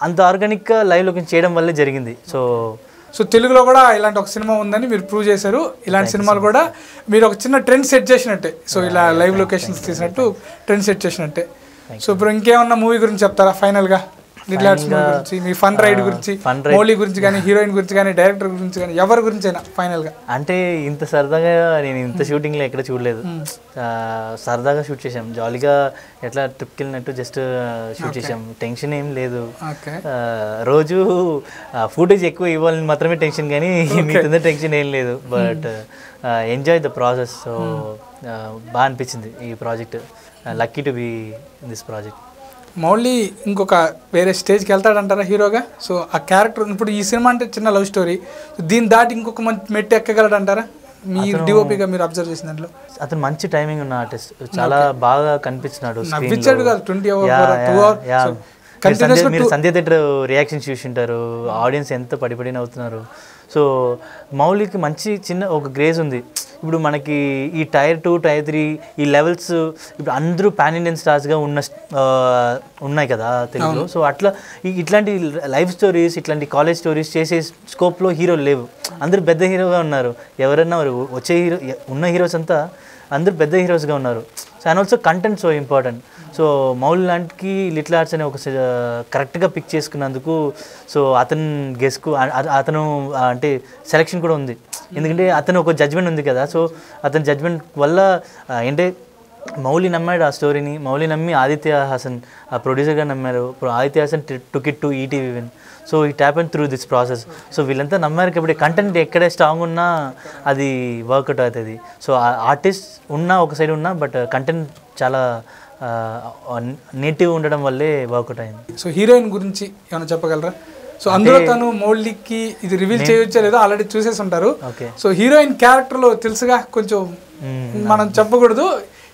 అంత ఆర్గానిక్గా లైవ్ లొకేషన్ చేయడం వల్లే జరిగింది. సో తెలుగులో కూడా ఇలాంటి ఒక సినిమా ఉందని మీరు ప్రూవ్ చేశారు. ఇలాంటి సినిమాలు కూడా మీరు ఒక చిన్న ట్రెండ్ సెట్ చేసినట్టే. సో ఇలా లైవ్ లొకేషన్స్ తీసినట్టు ట్రెండ్ సెట్ చేసినట్టే. సో ఇప్పుడు ఇంకేమన్నా మూవీ గురించి చెప్తారా ఫైనల్గా? లిటిల్ హార్ట్స్ మూవీ గురించి, మీ ఫన్ రైడ్ గురించి, మౌలి గురించి కానీ, హీరోయిన్ గురించి కానీ, డైరెక్టర్ గురించి కానీ, ఎవరి గురించి అయినా ఫైనల్గా. అంటే ఇంత సరదాగా నేను ఇంత షూటింగ్లో ఎక్కడ చూడలేదు. సరదాగా షూట్ చేసాం, జాలీగా ఎట్లా ట్రిప్కి వెళ్ళినట్టు జస్ట్ షూట్ చేసాం, టెన్షన్ ఏం లేదు. రోజు ఫుటేజ్ ఎక్కువ ఇవ్వాలని మాత్రమే టెన్షన్, కానీ మిగతా టెన్షన్ ఏం లేదు. But enjoy the process. So బాగా అనిపించింది ఈ project. Lucky to be in this project. Mouli ఇంకొక వేరే స్టేజ్కి వెళ్తాడంటారా హీరోగా? సో ఆ క్యారెక్టర్ ఇప్పుడు ఈ సినిమా అంటే చిన్న లవ్ స్టోరీ, దీన్ని దాటి ఇంకొక మంచి మెట్టు ఎక్కగలడంటారా మీరు డిఓపిగా మీరు అబ్జర్వ్ చేసిన దాంట్లో? అతను మంచి టైమింగ్ ఉన్న ఆర్టిస్ట్, చాలా బాగా కనిపించినాడు. మీరు సంధ్య థియేటర్ రియాక్షన్ చూసింటారు, ఆడియన్స్ ఎంత పడిపడిన అవుతున్నారు. సో మౌలికి మంచి చిన్న ఒక గ్రేజ్ ఉంది. ఇప్పుడు మనకి ఈ టైర్ 2, టైర్ 3 ఈ లెవెల్స్ ఇప్పుడు అందరూ పాన్ ఇండియన్ స్టార్స్గా ఉన్నాయి కదా తెలుగులో. సో అట్లా ఇట్లాంటి లైఫ్ స్టోరీస్, ఇట్లాంటి కాలేజ్ స్టోరీస్ చేసే స్కోప్లో హీరోలు లేవు, అందరూ పెద్ద హీరోగా ఉన్నారు. ఎవరన్నా వచ్చే ఉన్న హీరోస్ అంతా అందరూ పెద్ద హీరోస్గా ఉన్నారు. So and also content so important. So Mouli లాంటికి లిటిల్ హార్ట్స్ అనే ఒక కరెక్ట్గా పిక్ చేసుకున్నందుకు, సో అతను గెస్కు అతను అంటే సెలెక్షన్ కూడా ఉంది, ఎందుకంటే అతను ఒక జడ్జ్మెంట్ ఉంది కదా. సో అతని జడ్జ్మెంట్ వల్ల ఏంటంటే మౌలి నమ్మాడు ఆ స్టోరీని, మౌలి నమ్మి ఆదిత్య హాసన్ ఆ ప్రొడ్యూసర్గా నమ్మారు, Aditya Haasan took it to ETV win. So it happen through this process. So వీళ్ళంతా నమ్మారు కాబట్టి కంటెంట్ ఎక్కడే స్ట్రాంగ్ ఉన్నా అది వర్కౌట్ అవుతుంది. సో ఆర్టిస్ట్ ఉన్నా ఒక సైడ్ ఉన్నా, బట్ కంటెంట్ చాలా నేటివ్ ఉండడం వల్లే వర్కౌట్ అయింది. సో హీరోయిన్ గురించి ఏమైనా చెప్పగలరా? సో అందులో తను మౌలికి ఇది రివీల్ చేయొచ్చా లేదో ఆల్రెడీ చూసేసి ఉంటారు. సో హీరోయిన్ క్యారెక్టర్లో తెలుసుగా, కొంచెం మనం చెప్పకూడదు,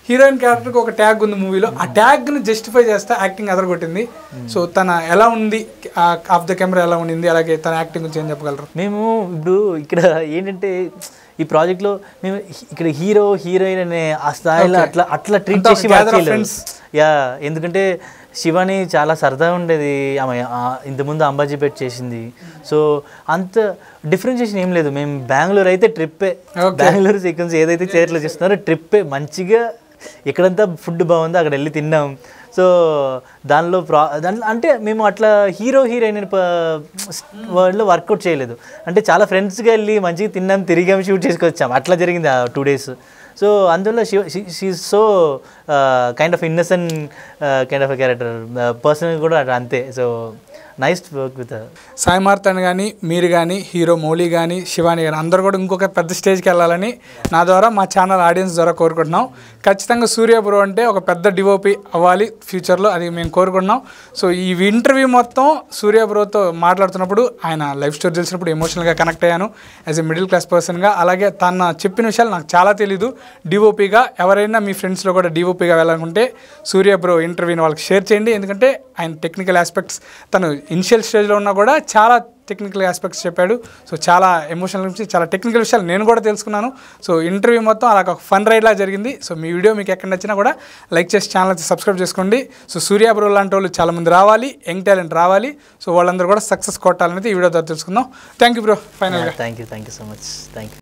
హీరోయిన్ క్యారెక్టర్కి ఒక ట్యాగ్ ఉంది మూవీలో, ఆ ట్యాగ్ని జస్టిఫై చేస్తే యాక్టింగ్ అదరగొట్టింది. సో తన ఎలా ఉంది, ఆఫ్ ద కెమెరా ఎలా ఉండింది, అలాగే తన యాక్టింగ్ గురించి ఏం చెప్పగలరు? మేము ఇప్పుడు ఇక్కడ ఏంటంటే ఈ ప్రాజెక్ట్లో మేము ఇక్కడ హీరో హీరోయిన్ అనే ఆ స్థాయిలో అట్లా ట్రీట్ చేసి యా, ఎందుకంటే శివాని చాలా సరదాగా ఉండేది, ఆమె ఇంతకుముందు అంబాజీపేట్ చేసింది. సో అంత డిఫరెన్షియేషన్ ఏం లేదు. మేము బెంగళూరు అయితే ట్రిప్పే, బెంగళూరు సీక్వెన్స్ ఏదైతే చేతిలో చేస్తున్నారో ట్రిప్పే, మంచిగా ఎక్కడంతా ఫుడ్ బాగుందో అక్కడ వెళ్ళి తిన్నాం. సో దానిలో అంటే మేము అట్లా హీరో హీరోయిన్ వరల్డ్లో వర్కౌట్ చేయలేదు. అంటే చాలా ఫ్రెండ్స్గా వెళ్ళి మంచిగా తిన్నాం, తిరిగాం, షూట్ చేసుకొచ్చాం, అట్లా జరిగింది ఆ 2 days. సో అందువల్ల she so kind of innocent kind of character, personal కూడా అంతే. So nice work with Sai Marthand కానీ, మీరు కానీ, హీరో మౌలి కానీ, శివాని కానీ అందరూ కూడా ఇంకొక పెద్ద స్టేజ్కి వెళ్ళాలని నా ద్వారా, మా ఛానల్ ఆడియన్స్ ద్వారా కోరుకుంటున్నాం. ఖచ్చితంగా సూర్య బ్రో అంటే ఒక పెద్ద డిఓపి అవ్వాలి ఫ్యూచర్లో, అది మేము కోరుకుంటున్నాం. సో ఈ ఇంటర్వ్యూ మొత్తం సూర్య బ్రోతో మాట్లాడుతున్నప్పుడు ఆయన లైఫ్ స్టోరీ తెలిసినప్పుడు ఎమోషనల్గా కనెక్ట్ అయ్యాను యాజ్ ఎ మిడిల్ క్లాస్ పర్సన్గా. అలాగే తన చెప్పిన విషయాలు నాకు చాలా తెలీదు. డిఓపిగా ఎవరైనా మీ ఫ్రెండ్స్లో కూడా డిఓపిగా వెళ్ళాలనుకుంటే సూర్య బ్రో ఇంటర్వ్యూని వాళ్ళకి షేర్ చేయండి. ఎందుకంటే ఆయన టెక్నికల్ ఆస్పెక్ట్స్, తను ఇనిషియల్ స్టేజ్లో ఉన్నా కూడా చాలా టెక్నికల్ ఆస్పెక్ట్స్ చెప్పాడు. సో చాలా ఎమోషనల్ నుంచి చాలా టెక్నికల్ విషయాలు నేను కూడా తెలుసుకున్నాను. సో ఇంటర్వ్యూ మొత్తం అలా ఒక ఫన్ రైడ్లా జరిగింది. సో మీ వీడియో మీకు ఎక్కడ నచ్చినా కూడా లైక్ చేసి ఛానల్ సబ్స్క్రైబ్ చేసుకోండి. సో సూర్య బ్రో లాంటి వాళ్ళు చాలామంది రావాలి, యంగ్ టాలెంట్ రావాలి. సో వాళ్ళందరూ కూడా సక్సెస్ కొట్టాలనేది ఈ వీడియో ద్వారా తెలుసుకుందాం. Thank you bro. ఫైనల్గా thank you so much. Thank you.